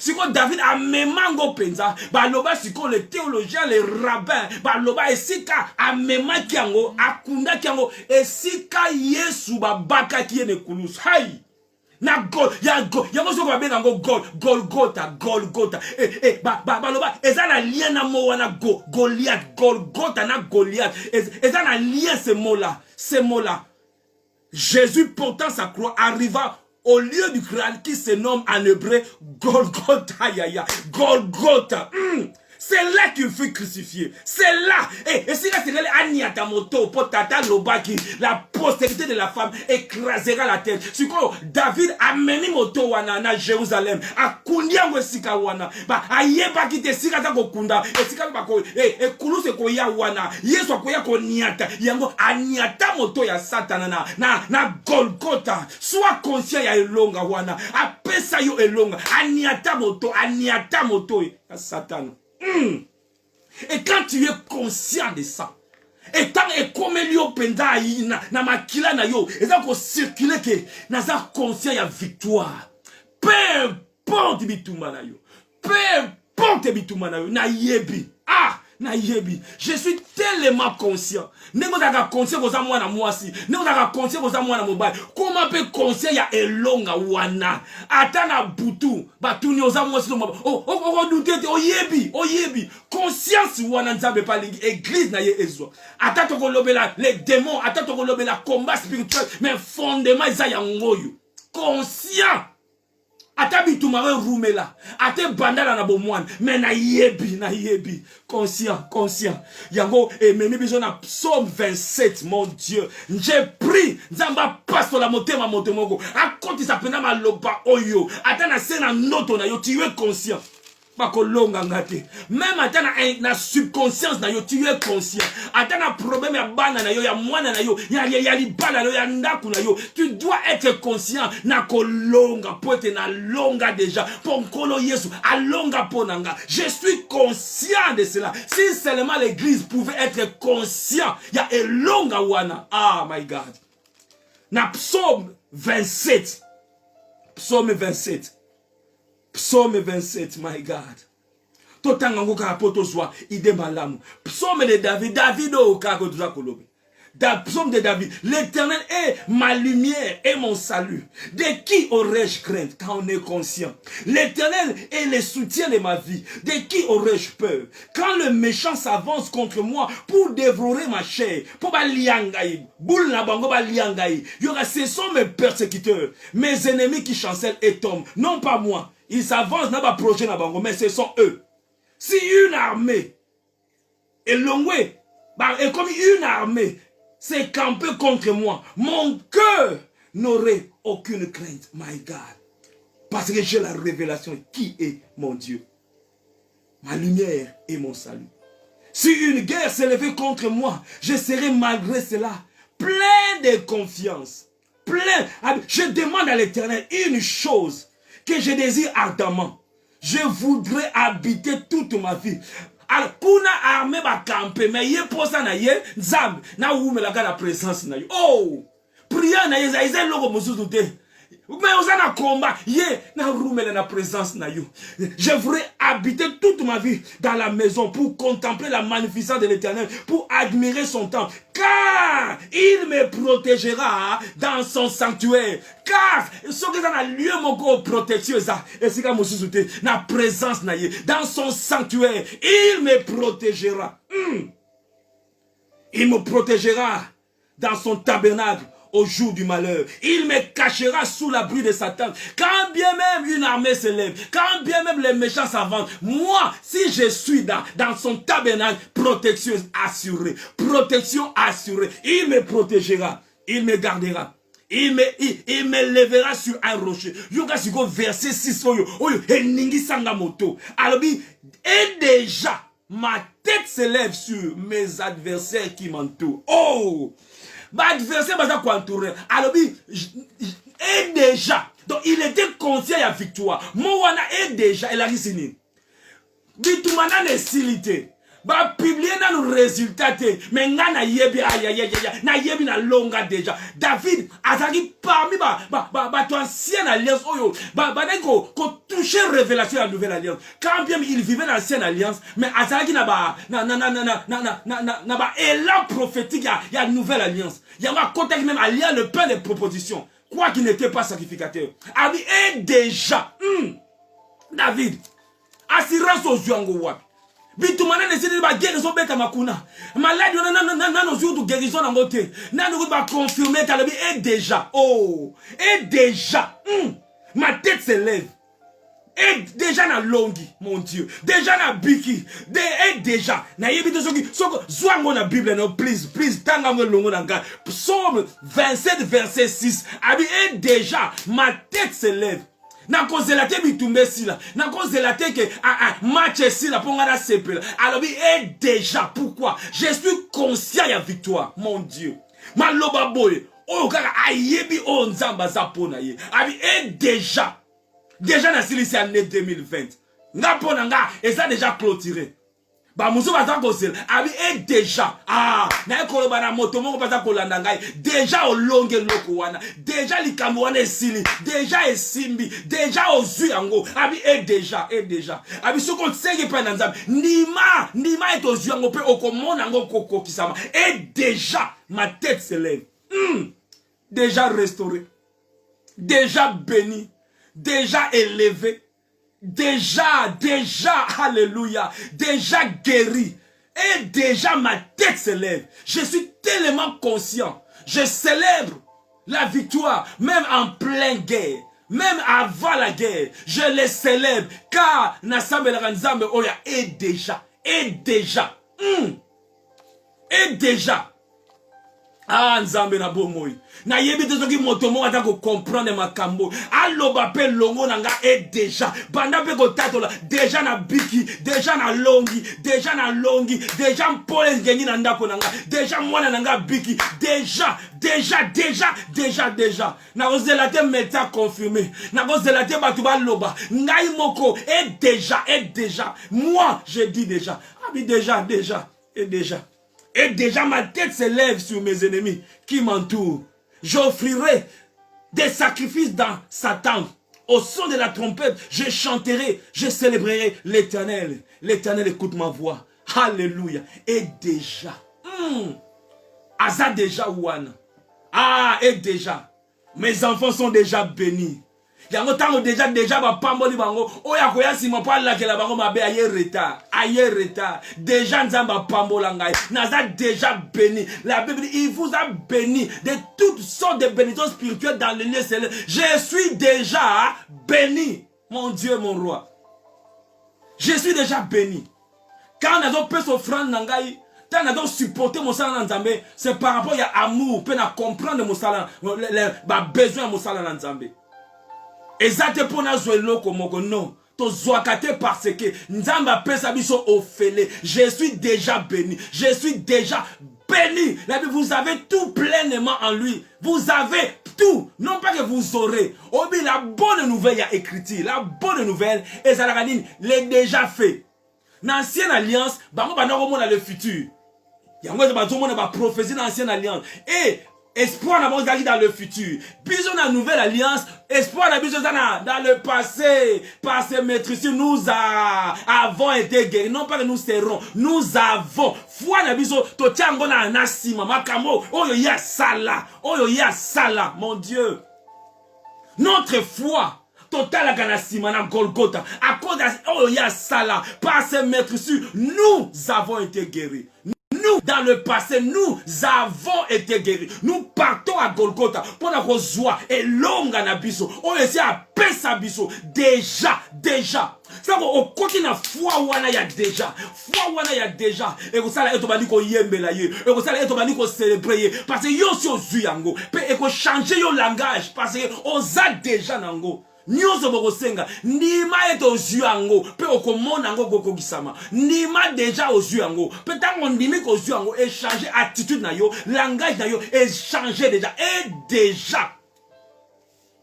siko David a memango penza baloba siko les théologiens, les rabbins baloba esika a memaki yango akunda yango esika Yesu babaka kiene kulus hai na Golgotha. Baloba ezana lien na mo wana Goliath, Golgotha na Goliath. Ezana lien ce mot-là. Jésus portant sa croix arriva au lieu du crâne qui se nomme en hébreu Golgotha. Golgotha. C'est là qu'il fut crucifié. C'est là. Et si là, c'est là, Aniatamoto, Potata, Lobaki, la postérité de la femme écrasera la tête. C'est quoi? David a mené moto wana na Jérusalem. A kundia mwe sika wana. Ba, a yeba kite sika ta kukunda. E sika bako, e kuluse ko ya wana. Yesu ko ya ko niata. Yango, aniata moto ya satana na Golgotha. Sois conscient ya elonga wana. A pesa yo elonga. Aniata moto ya satana. Et quand tu es conscient de ça, et tant et comme Elio Penda na makila na yo, et tant qu'on circule que naza conscient ya victoire. Peu importe bituma na yo, na yebi. Na yebi. Je suis tellement conscient. Nego daga conscient koza mwana mwasi. Nego daga conscient koza mwana mobile. Comment peut conscient ya elonga wana? Atana butu. Batuni oza mwasi no mobile. Oh dutete oyebi. Conscience wana nzambe pa l'église na ye ezwa. Atata ko lobela les démons, atata ko lobela combat spirituel, mais fondement za ya ngoyo. Conscient. Ata bitumare roumela, ate bandala na bomwan, mais na yebi, conscient. Yango, et meni biso na psaume 27, mon Dieu. J'ai pris, nzamba passe la motema motemogo. A konti sa pena ma loba oyo. Ata na se na noto na yo, tu es conscient. Même ata na subconscience na yo, tu es conscient. Ata na problème ya bana na yo, ya mwana na yo, ya libala na yo, ya ndaku na yo, tu dois être conscient. Na kolonga, poete na longa déjà. Ponkolo Yesu, a longa ponanga. Je suis conscient de cela. Si seulement l'église pouvait être conscient, ya e longa wana. Ah my God. Na psaume 27. Psaume 27. Psaume 27, my God. Totangango karapoto zwa ide malamu. Psaume de David. David o kako tuza kolobe. Psaume de David. L'Éternel est ma lumière et mon salut. De qui aurais-je crainte quand on est conscient? L'Éternel est le soutien de ma vie. De qui aurais-je peur? Quand le méchant s'avance contre moi pour dévorer ma chair, pour baliangaï, boule na bango baliangaï. Ce sont mes persécuteurs, mes ennemis qui chancellent et tombent. Non pas moi. Ils s'avancent dans ma projet na bango, mais ce sont eux. Si une armée est longuée, et comme une armée s'est campée contre moi, mon cœur n'aurait aucune crainte. My God. Parce que j'ai la révélation qui est mon Dieu. Ma lumière et mon salut. Si une guerre s'est levée contre moi, je serai malgré cela plein de confiance. Je demande à l'Éternel une chose que je désire ardemment. Je voudrais habiter toute ma vie. Alors, kuna armée va camper, mais yé posa na yé, nzambe, na oume la présence na yo. Oh! Prière na yé, zaïzé logo mosusu te. Mais on a combat, na roumele na présence na yo. Je voudrais habiter toute ma vie dans la maison pour contempler la magnificence de l'Éternel, pour admirer son temple, car il me protégera dans son sanctuaire. Car ce que dans le lieu mon corps protection ça, et c'est comme na présence na ye, dans son sanctuaire, il me protégera. Il me protégera dans son tabernacle. Au jour du malheur, il me cachera sous l'abri de Satan. Quand bien même une armée se lève, quand bien même les méchants s'avancent, moi, si je suis dans son tabernacle, protection assurée. Protection assurée. Il me protégera. Il me gardera. Il me lèvera sur un rocher. Yoga siko verset 6 oyo eningi sanga moto. Alors et déjà ma tête se lève sur mes adversaires qui m'entourent. Oh! Adversaire baza kwantouré. Alors et déjà. Donc il était conscient à victoire. Moana est déjà. Il a dit sini. Bitumana ne silité. Ba publier dans nos résultats. Mais na yebi na yebi na longa déjà. David azaki parmi ton ancienne alliance oyo. Neko ko toucher révélation de la nouvelle alliance. Quand bien il vivait dans l'ancienne alliance, mais azaki na élan prophétique il y a nouvelle alliance. Il y a un contexte même allié le pain des propositions. Quoi qu'il n'était pas sacrificateur. Et déjà David assurance aux yeux en wapi. Bitumana ne sidi ba guérison beta makuna. Malade na no jour de guérison en côté. Na no ba confirmer talobi et déjà. Oh, et déjà. Ma tête se lève. Et déjà na longi, mon Dieu. Déjà na biki. Et déjà. Na yebito soki zwango na Bible no please tanga ngo longo nanga. Psaume 27 verset 6. Abi et déjà ma tête se lève. Na konzelate bitumbe sila. Na konzelate que match sila pongana sepela. Alors et déjà pourquoi? Je suis conscient ya victoire, mon Dieu. Maloba boy. Oh kaka ayebi o nzamba za pona ye. Abi et déjà. Déjà na sili c'est année 2020. Nga pona nga et ça déjà clôturé. Ba muso baza kosela abi et déjà na ekoloba na moto moko baza kolanda ngai déjà olonge loko wana déjà likambo wana esili déjà esimbi déjà ozwi yango abi et déjà abi soko tsenge pa na nzambe ndima etozwi yango pe okomona yango kokokisama et déjà ma tête se lève déjà restauré déjà béni déjà élevé. Déjà, alléluia, déjà guéri. Et déjà ma tête se lève. Je suis tellement conscient. Je célèbre la victoire, même en pleine guerre. Même avant la guerre, je les célèbre, car Nassam El Ranzambe Oya est déjà. Ah, Nzambe na bomoi. Na yebi te soki motomo ata ko comprendre makambo. Aloba pe longo nanga est déjà. Banda pe ko tatola. Déjà na biki. Déjà na longi. Déjà na longi. Déjà mpole ngengi na ndako nanga. Déjà mwana nanga biki. Déjà. Na ozela te meta confirmé. Na ozela te batuba loba. Ngai moko est déjà. Moi, je dis déjà. Ah oui, déjà. Et déjà ma tête s'élève sur mes ennemis qui m'entourent. J'offrirai des sacrifices dans sa tente. Au son de la trompette, je chanterai, je célébrerai l'Éternel. L'Éternel écoute ma voix. Alléluia. Et déjà. Aza déjà ouana. Ah, et déjà. Mes enfants sont déjà bénis. Yango tango déjà ba pamboli bango oya koya sima pa la ke la bango mabe aye retard déjà nzamba pambola ngai naza déjà béni. La Bible dit il vous a béni de toutes sortes de bénédictions spirituelles dans le lieu céleste. Je suis déjà béni, mon Dieu, mon roi. Je suis déjà béni. Quand on a fait s'offrande nangai, quand on a supporté mon salaire dans Nzambe, c'est par rapport à amour, pour comprendre mon salaire, les besoins de mon salaire dans Nzambe. Exacte pour nous eloko moko non. To zoakate parce que Nzamba pesa biso ofele. Je suis déjà béni. Je suis déjà béni. La Bible, vous avez tout pleinement en lui. Vous avez tout. Non pas que vous aurez. Obi la bonne nouvelle y a écrit. La bonne nouvelle et Zalagadine l'est déjà fait. Dans l'ancienne alliance, bango banoko mona le futur. Yango bazo mona ba prophétie dans l'ancienne alliance. Et espoir d'abord dans le futur. Bisous dans la nouvelle alliance. Espoir dans le passé. Par ces maîtrises, nous avons été guéris. Non pas que nous serons. Nous avons. Foi na biso. To tiango na nasima. Makamo. Oyo ya sala. Mon Dieu. Notre foi. Total à Ganasima na Golgotha. À cause de oyo ya sala. Par ces maîtrises, nous avons été guéris. Nous, dans le passé, nous avons été guéris. Nous partons à Golgotha pour la joie et longue anabiso. On essaie à Pesabiso. Déjà. Ça va au côté de la foi wana ya déjà. Foi wana ya déjà. Et vous savez, et bani ko yembela ye. Et vous savez, et bani ko célébrer. Parce que yo si ozuyango. Et ko changer yo langage. Parce que on a déjà nango. Nyonso bokosenga ndima eto ozwi yango pe okomona yango kokokisama ndima déjà ozwi yango pe tango ndimi kozwi yango échanger attitude na yo langage na yo échanger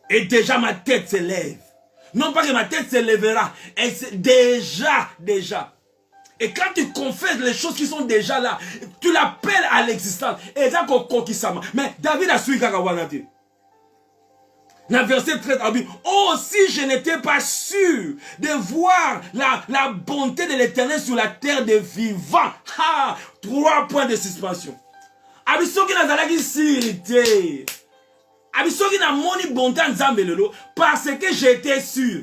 et déjà ma tête s'élève. Non pas que ma tête s'élèvera, et c'est déjà et quand tu confesses les choses qui sont déjà là, tu l'appelles à l'existence et ça kokokisama. Mais David a suivi kakawanati. Dans verset 13, oh, si je n'étais pas sûr de voir la bonté de l'Éternel sur la terre des vivants. 3 points de suspension. Abisoki na zalaki sirité. Abisoki na moni bonté nzambe lelo parce que j'étais sûr.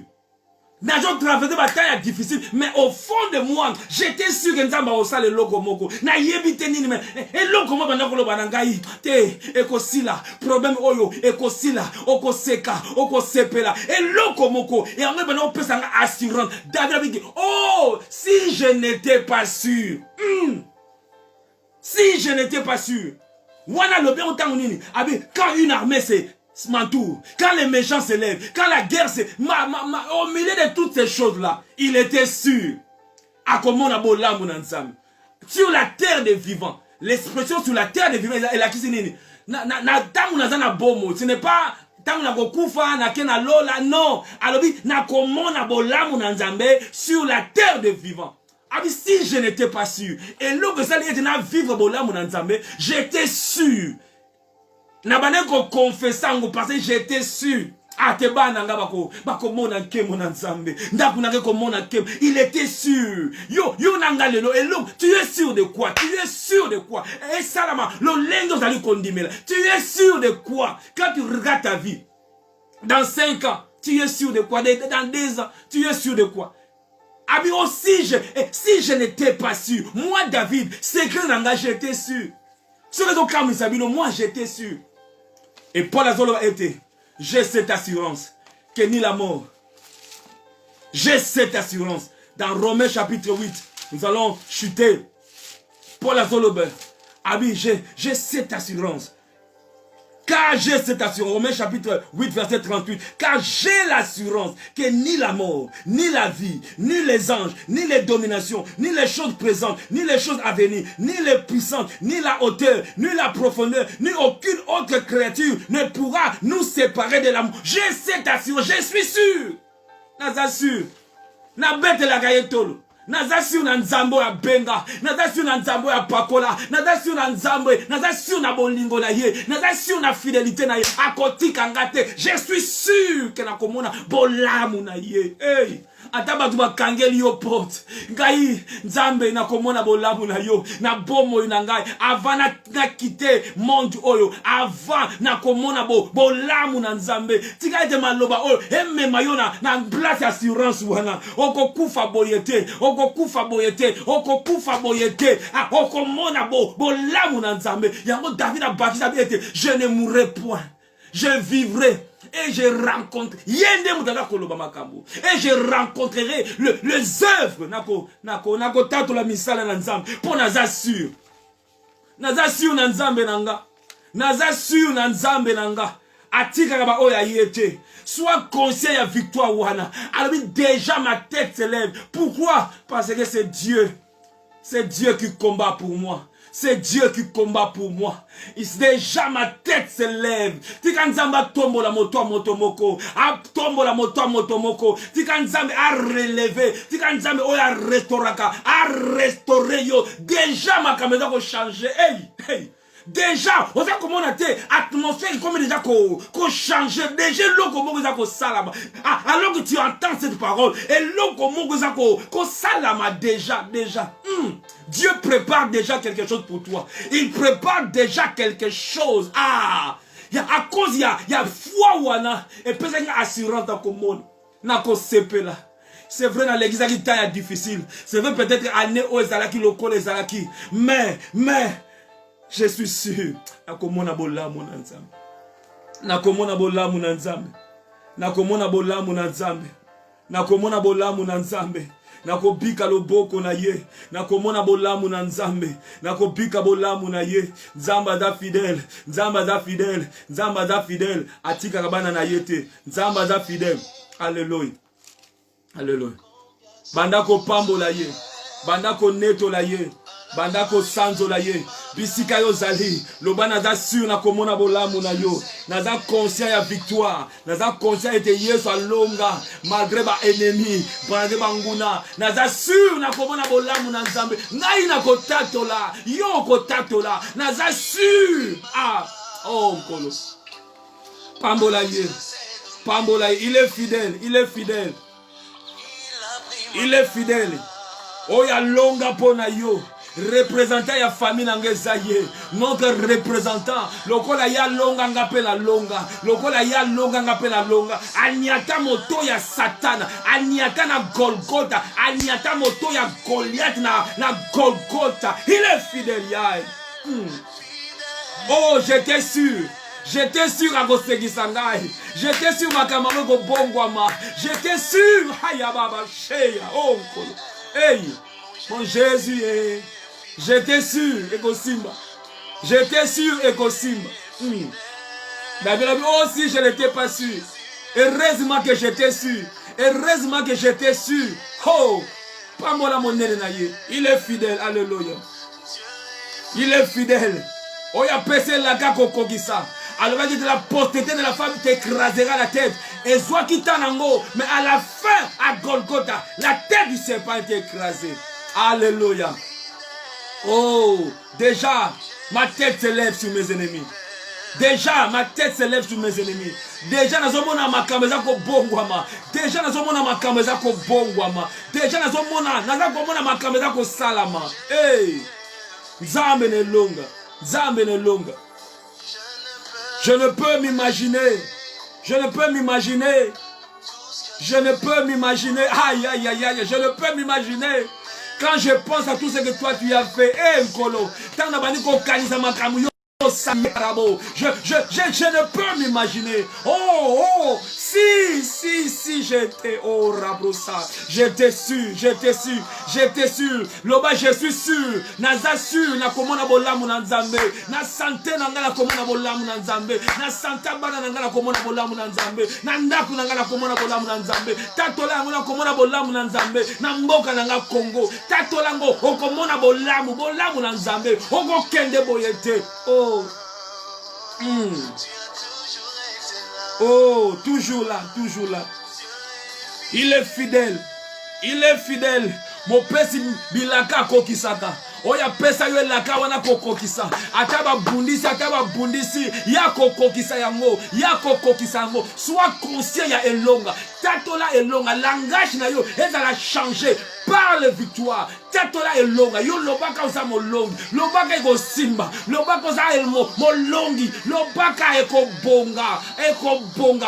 N'ajo traversé bataille difficile, mais au fond de moi, j'étais sûr que Nzamba osa le logo moko. Na yebite nini mais et logo mo bana kolo banangai te ekosila problème oyo ekosila okoseka okosepela et logo moko et en bana opesa nga assurance. David dit oh si je n'étais pas sûr. Si je n'étais pas sûr. Wana lobe otango nini abi quand une armée m'entoure, quand les méchants se lèvent, quand la guerre se... au milieu de toutes ces choses-là, il était sûr. Sur la terre des vivants. L'expression sur la terre des vivants, elle a qui ce n'est pas... Non. Alors, sur la terre des vivants. Si je n'étais pas sûr, et là que ça vivre j'étais sûr. Nabane ko confessango parce que j'étais sûr. Il était sûr. Tu es sûr de quoi? Tu es sûr de quoi? Et salama, tu es sûr de quoi? Quand tu regardes ta vie, dans 5 ans, tu es sûr de quoi? Dans 10 ans, tu es sûr de quoi? Abi aussi, si je n'étais pas sûr, moi David, c'est que j'étais sûr. Moi j'étais sûr. Et Paul Azolo était, j'ai cette assurance que ni la mort. J'ai cette assurance. Dans Romains chapitre 8, nous allons chuter. Paul Azolober. Ah oui, j'ai cette assurance. Car j'ai cette assurance, Romains chapitre 8, verset 38, car j'ai l'assurance que ni la mort, ni la vie, ni les anges, ni les dominations, ni les choses présentes, ni les choses à venir, ni les puissantes, ni la hauteur, ni la profondeur, ni aucune autre créature ne pourra nous séparer de l'amour. J'ai cette assurance, je suis sûr. Naza sûr. Na bête la gayetolo. Naza sûr na nzambo ya benga, naza sûr na nzambo ya pakola, naza sûr na nzambo, naza sûr na bolingo na ye, naza sûr na fidélité na ye, akotika ngate, je suis sûr que na komona bolamu na ye. Hey, ataba tuba kangeli yo porte. Ngai nzambe na komona bolamu na yo, na bomo na ngai, avant na quitter monde oyo, avant na komona bolamu na nzambe. Tika ete maloba oyo, emme mayona na place assurance wana, oko kufa boyete, okokufa boyete, okokufa boyete, okomona bolamu na nzambe. Yango David a bâti sa vie, je ne mourrai point, je vivrai. Et je rencontrerai, et je rencontrerai les œuvres. Nako tato la misala na nzambe. Pour naza sûr. Naza sûr na nzambe nanga. Naza sûr na nzambe nanga. Atika kaba oya yete. Sois conscient ya victoire wana. Alors déjà ma tête se lève. Pourquoi? Parce que c'est Dieu. C'est Dieu qui combat pour moi. C'est Dieu qui combat pour moi. Déjà ma tête se lève. Tika nzamba tombo la moto motomoko. A tombo la moto motomoko. Tika nzambe a relevé. Tika nzambe oya restauraka. A restauré yo. Déjà ma caméra ko changer. Hey, hey. Déjà, on sait comment on a été atmosphère comme déjà qu'on change. Déjà, l'eau comme on a salama. Alors que tu entends cette parole, et l'eau comme on a salama déjà. Dieu prépare déjà quelque chose pour toi. Il prépare déjà quelque chose. À cause il y a foi ou et peut-être une assurance dans le monde. N'a qu'au CP là. C'est vrai dans l'église qui est difficile. C'est vrai peut-être année où ezalaki loko les zalaki. Mais je suis sûr. Nakomona bolamu na nzambe. Nakomona bolamu na nzambe. Nakomona bolamu na nzambe. Nakomona bolamu na nzambe. Nakobika loboko na ye. Nakomona bolamu na nzambe. Nakobika bolamu na ye. Nzamba da fidèle. Nzamba da fidèle. Nzamba da fidèle. Atika kabana na yete. Nzamba da fidèle. Alléluia. Alléluia. Bandako pambo la ye. Bandako neto la ye. Bandako sanzo la ye. Bisika yo zali. Loba naza sûr na komona bolamu na yo. Naza conscient ya victoire. Naza conscient ete yesu alonga. Malgré ba ennemi. Malgré ba nguna. Naza sûr na komona bolamu na nzambe. Ngai na kotato la. Yo kotato la. Naza sûr. Oh kolo. Pambola ye. Pambola ye. Il est fidèle. Il est fidèle. Il est fidèle. Oh ya longa pona yo. Représentant ya famille nangezaye. Notre représentant. Lokola ya longa ngape la longa. Lokola ya longa ngape la longa. Aniata moto ya Satana. Aniata na Golgotha. Aniata moto ya Goliath na Golgotha. Il est fidèle ya. Oh, j'étais sûr. J'étais sûr à Gosegisangai. J'étais sûr à Kamamego Bongwama. J'étais sûr. Hayababa Sheya. Oh, hey, mon Jésus. J'étais sûr, Ekosimba. J'étais sûr, Ekosimba. David a dit, oh, si je n'étais pas sûr. Heureusement que j'étais sûr. Heureusement que j'étais sûr. Oh, pas moi la monnaie de Naye. Il est fidèle, alléluia. Il est fidèle. Oh, il a passé la gako kogisa. Alors, il dit la postérité de la femme t'écrasera la tête. Et soit qui t'en ango. Mais à la fin, à Golgotha, la tête du serpent était écrasée. Alléluia. Oh, déjà, ma tête se lève sur mes ennemis. Déjà, ma tête se lève sur mes ennemis. Déjà, nazomona makameza ko bongwama. Déjà, nazomona makameza ko bongwama. Déjà, nazomona makameza ko salama. Hey, Nzambe ne longa. Nzambe ne longa. Je ne peux m'imaginer. Je ne peux m'imaginer. Je ne peux m'imaginer. Aïe, aïe, aïe, aïe. Je ne peux m'imaginer. Quand je pense à tout ce que toi tu as fait, Nkolo, je ne peux m'imaginer. Oh, Si, j'étais, oh, Rabrosa, j'étais sûr. Loba, je suis sûr. Naza sûr, na komona bolamu na nzambe. Na santé na ngala komona bolamu na nzambe. Na santa bana na ngala komona bolamu na nzambe. Na ndaku na ngala komona bolamu na nzambe. Tatola ngala komona bolamu na nzambe. Na mboka na ngala Congo. Tatola ngo okomona bolamu na nzambe. Oko kende boyete. Oh. Oh, toujours là. Il est fidèle. Mon pesi bilaka kokisaka. Oya pesa yo laka wana kokokisa. Ataba bundisi ya kokokisa yango. Sois conscient ya elonga. Tatola elonga. Langage na yo ezala changer. Parle victoire. Tatola elonga. Yo lobaka osa molongi. Lobaka eko simba. Lobaka osa elmo molongi. Lobaka eko bonga.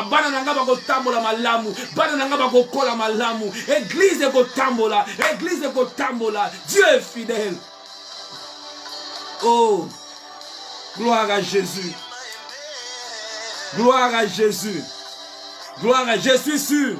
Bana nanga bako tambola malamu. Bana nanga bako kola malamu. Église eko tambola. Dieu est fidèle. Oh, gloire à Jésus. Je suis sûr.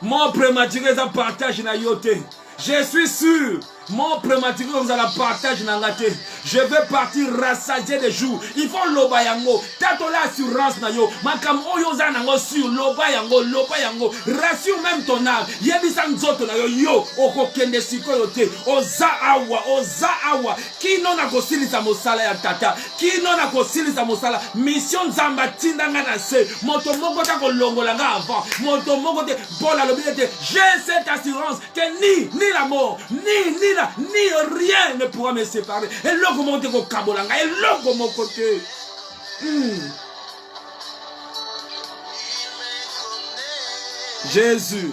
Mon prématuré ça partage na yote. Je suis sûr. Mon prématuré vous allez partager na ngate. Je vais partir rassasié des jours. Il faut loba yango. Tato la assurance na yo. Makam oyo za nango sur loba yango. Rassure même ton âme. Yebisa nzoto na yo. Oko kende siko yote. Oza awa. Kino na kosilisa mosala ya tata. Kino na kosilisa mosala. Mission nzamba tindanga na se. Moto moko ta kolongola nga avant. Moto moko te bola lobite. J'ai cette assurance que ni la mort, ni rien ne pourra me séparer. Et là, comment te kabolanga, et là, comment côté. Jésus,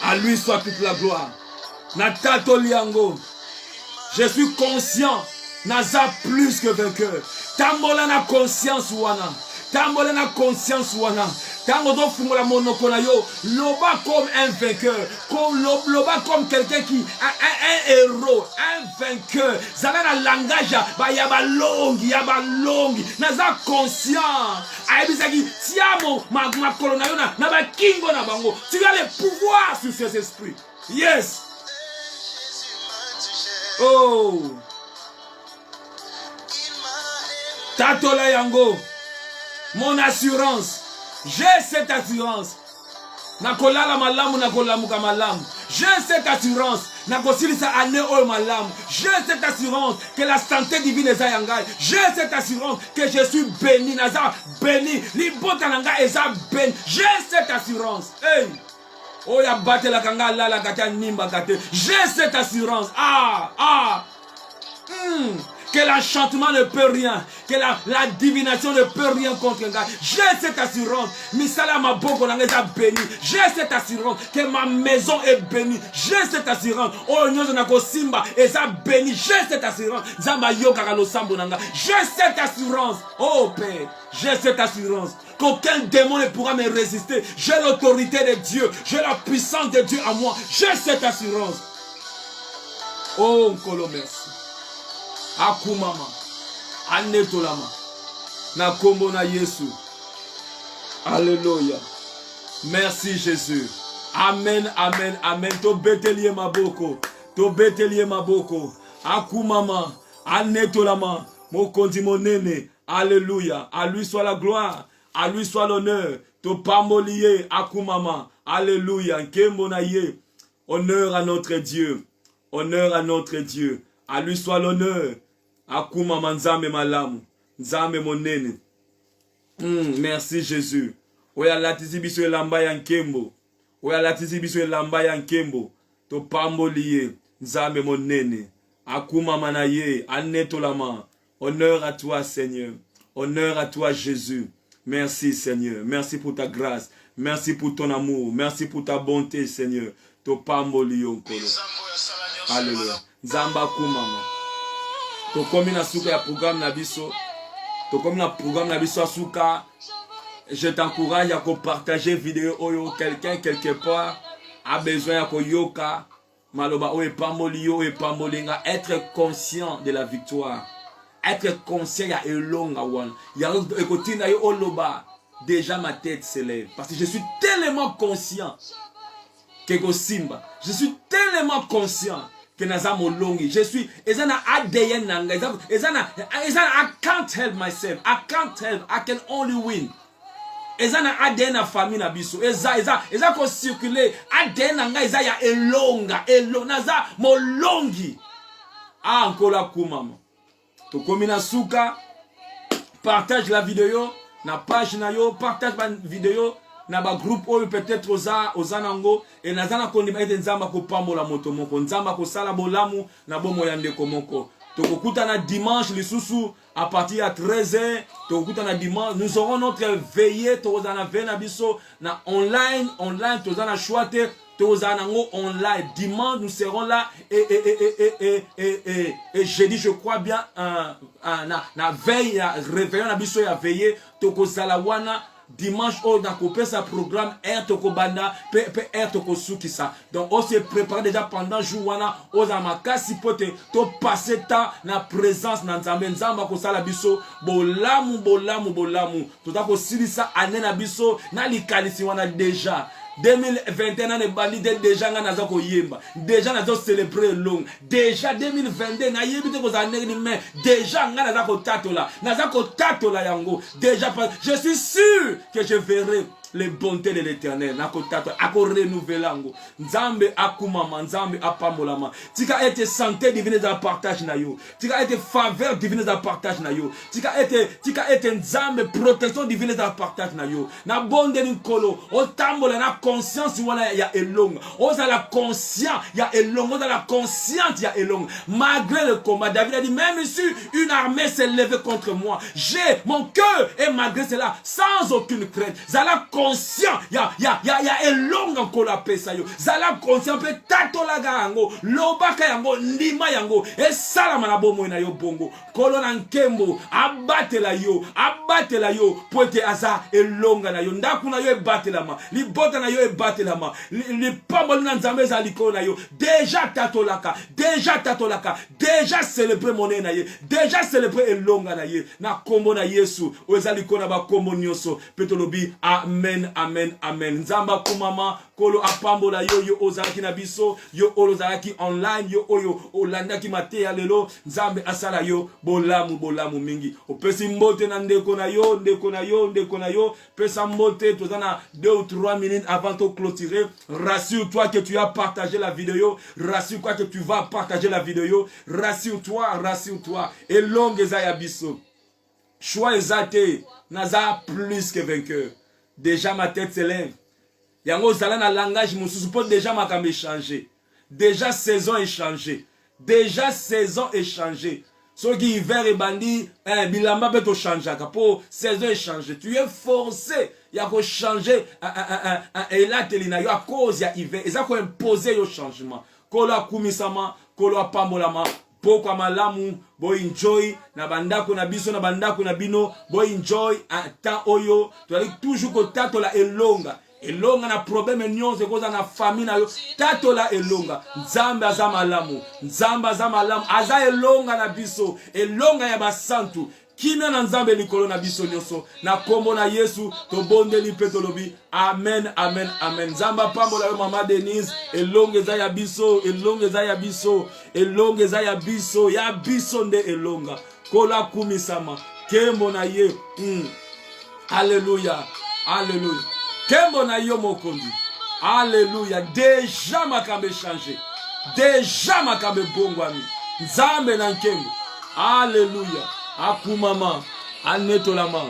à lui soit toute la gloire. Natato liango, je suis conscient, naza plus que vainqueur. Tambola na conscience wana. Tango do fungola monoko na yo, loba comme un vainqueur, loba comme quelqu'un qui un héros, un vainqueur. Zala na langage ba yaba longi, naza conscient. Aibisaki tiamo ma kolona yo na ba kingo na bango. Tu as le pouvoir sur ces esprits. Yes. Oh. Tatola yango. Mon assurance. J'ai cette assurance. Nakolala malamu nakolamuka malamu. J'ai cette assurance. Nakosilisa ane o malamu. J'ai cette assurance que la santé divine est yangai. J'ai cette assurance que je suis béni. Naza béni. Libota nanga eza béni. J'ai cette assurance. Hey. Oya bate la kanga la gata nimba gate. J'ai cette assurance. Que l'enchantement ne peut rien, que la divination ne peut rien contre un gars. J'ai cette assurance. Misala ma boko nangeza béni. J'ai cette assurance que ma maison est bénie. J'ai cette assurance. Oh nyozo nako simba eza béni. J'ai cette assurance. Zamba yoka kalo sambo nanga. J'ai cette assurance. Oh Père, j'ai cette assurance qu'aucun démon ne pourra me résister. J'ai l'autorité de Dieu. J'ai la puissance de Dieu à moi. J'ai cette assurance. Oh Nkolo, merci. Akumama, anetolama, na kombo na Yesu. Alléluia. Merci Jésus. Amen. To betelie maboko. Akumama, anetolama, mokondi monene. Alléluia. À lui soit la gloire, à lui soit l'honneur. To pamoliye, akumama. Alléluia. Kemonaye. Honneur à notre Dieu. À lui soit l'honneur. Akuma manzame malamu. Nzame monene. Merci Jésus. Oya latizi biso elamba ya nkembo. To pambo liye. Nzame monene. Akuma manaye. Anetolama. Honneur à toi Seigneur. Honneur à toi Jésus. Merci Seigneur. Merci pour ta grâce. Merci pour ton amour. Merci pour ta bonté Seigneur. To pambo liye onkolo. Alléluia. Nzamba kumama. To komi na suka ya programme na biso. Asuka. Je t'encourage à partager vidéo oyo. Quelqu'un quelque part a besoin de yoka. Maloba oye pambolio oye pambolinga. Être conscient de la victoire. Être conscient ya elonga wan. Ya ekotina yo oloba. déjà ma tête s'élève. Parce que je suis tellement conscient que Simba. Je suis tellement conscient que naza molongi. Je suis, ezana ADN nanga. Ezana, I can't help myself. I can't help. I can only win. Ezana ADN na famille na biso. Eza ko circuler. ADN nanga eza ya elonga. Naza molongi. Ah, ankola kumama. Tokomi na suka. Partage la vidéo. Na page na yo. Partage la vidéo. Na ba groupe oyo peut-être oza nango. Et nazana kondima ete nzamba ko pambola moto moko. Nzamba ko sala bolamu na bomo ya ndeko moko. Tokokutana dimanche lisusu à partir à 13h. Tokokutana dimanche. Nous aurons notre veillée. Tozana vena biso na online. Tozana chouate. Tozana ngo online. Dimanche nous serons là. Et jeudi je crois bien na veille réveillon na biso ya veillée. Tokozala wana. Dimanche, on a coupé sa programme Air Toko Banda, Air Toko Sukisa. Donc, on s'est préparé déjà pendant Jouana, on a makasi pote, to passer temps na présence na nzambe nzamba ko sala biso, bolamu. Tout à ko silisa ane na biso, na likalisi wana déjà. 2021 ne balide déjà nga nazo ko yemba déjà nazo célébrer long déjà 2022 na yebite ko za negi mais déjà nga nazo ko tatola yango déjà je suis sûr que je verrai les bontés de l'Éternel. Ako renouvelango. Nzambe akumama, nzambe apambolama. Tika ete santé divine za partage na yo. Tika ete faveur divine za partage na yo. Tika ete nzambe protection divine za partage na yo. Na bonde ni kolo. O tambola na conscience wana ya elonga. Oza la conscience ya elonga. Oza la conscience ya elonga. Malgré le combat, David a dit même si une armée s'est levée contre moi, j'ai mon cœur et malgré cela sans aucune crainte. Zala conscient ya elonga kola pesa yo zala conscient pe tatola gango lobaka yango ndima yango e salama na bomo na yo bongo kolo na nkembo abatela yo poete aza elonga na yo ndaku na yo ebatelama libota na yo ebatelama lipambo na nzambe za likolo na yo déjà tatolaka déjà célébrer monnaie na ye déjà célébrer elonga na ye na kombo na Yesu oza likolo na ba kombo nyonso petolobi amen. Nzamba kumama kolo apambola yo ozalaki na biso yo ozalaki online yo oyo olandaki mateya lelo nzambe asala yo bolamu mingi opesi mbote na ndeko na yo pesa mbote tozana 2 ou 3 minutes avant de clôturer. Rassure-toi que tu as partagé la vidéo, rassure-toi que tu vas partager la vidéo, rassure-toi et longue ezaya biso choix ezate naza plus que vainqueur. Déjà ma tête s'élève. Yango zala na langage mususu po déjà makambe échangé. Déjà saison échangée. Ceux qui hiver et bandi bilamba beto changeaka po saison échangée. Tu es forcé ya ko changer et là telina yo à cause ya hiver. Eza ko imposer yo changement. Kolo akumisama, kolo apambolama. Poko malamu bo enjoy na bandako na biso na bandako na bino bo enjoy ta oyo to ali toujours ko tatola elonga na problème nyonse koza na famille na yo tatola elonga nzambe azamalamu aza elonga na biso elonga ya basantu kina na nzambe likolo na biso nyonso na kombo na Yesu to bondeli petolobi amen. Nzamba pambola yo mama Denise elonge za ya biso ya biso nde elonga kola kumisama kembo na ye Alléluia kembo na yo mokondi Alléluia déjà makambe changé déjà makambe bongwami nzambe na nkembo Alléluia akumama anetolama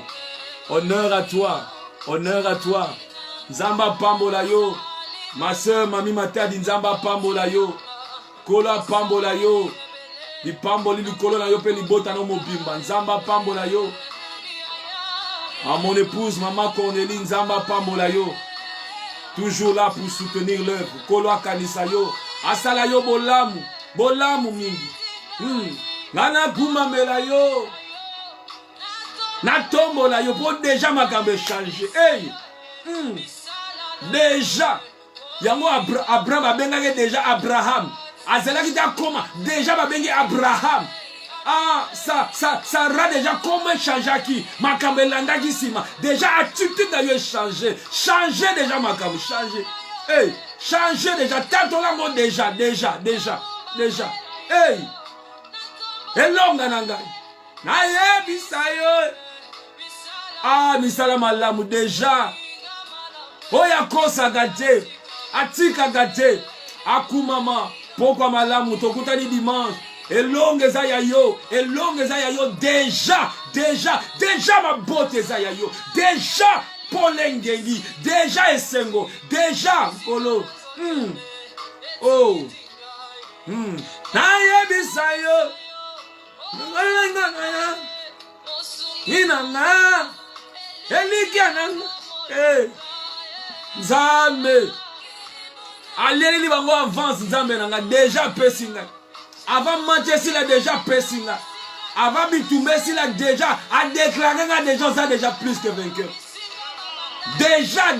honneur à toi nzamba pambola yo ma sœur mami matadi nzamba pambola yo kola pambola yo lipamboli likolo na yo pe libota no mobimba nzamba pambola yo à mon épouse maman Cornélie nzamba pambola yo toujours là pour soutenir l'œuvre kolo akanisa yo asala yo bolamu mingi ngana kumamela yo na tombola yo po déjà makambe changer déjà yango Abraham abengaki déjà Abraham azalaki ta koma déjà babengi Abraham Ah, ça aura déjà comment changer qui Makambelanda qui sima. Déjà, attitude d'ailleurs changer. Changer déjà, Makam, changer. Hey, changer déjà. Tant la mode déjà. Hey, hello, Nananga. Naye, bisayo. Ah, misala malamu déjà. Oya kosa gate. Atika gate. Akumama. Pourquoi malamu? Tokutani dimanche. Elonge za yayo, déjà ma beauté za yayo, déjà Polengeli, déjà Esengo, déjà Polo. Oh. Naye bisayo. Inanga. Elikiananga. Eh. Zame. Allez, bango avance Zame nanga déjà pesinga. Avant Manchester, il a déjà Pessinga. Avant Bitoumé, il a déjà déclaré que des gens sont déjà plus que vainqueurs. Déjà.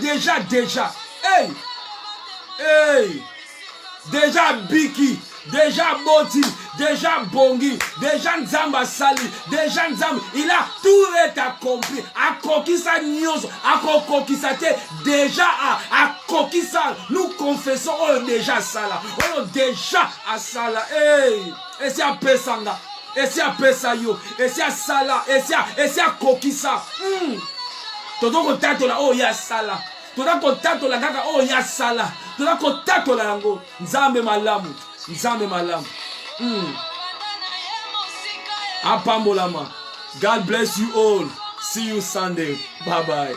Hey. Déjà Biki. Déjà Boti. Déjà Bongi. Déjà Nzamba Sali. Déjà Nzamba. Il a tout été accompli. A coquille sa news. A coquille sa tête. Déjà a coquille ça. Nous confessons. Oh déjà ça là. Oh déjà à ça là. Hey. Et c'est à Pesanga. Et c'est à Pesayo. Et c'est à Sala. Et c'est à coquille ça. Todo contact là. Oh ya ça là. Todo contact là. Gaga. Oh ya ça là. Todo contact là. Yango. Nzambe malamu. Apambolama. God bless you all. See you Sunday. Bye bye.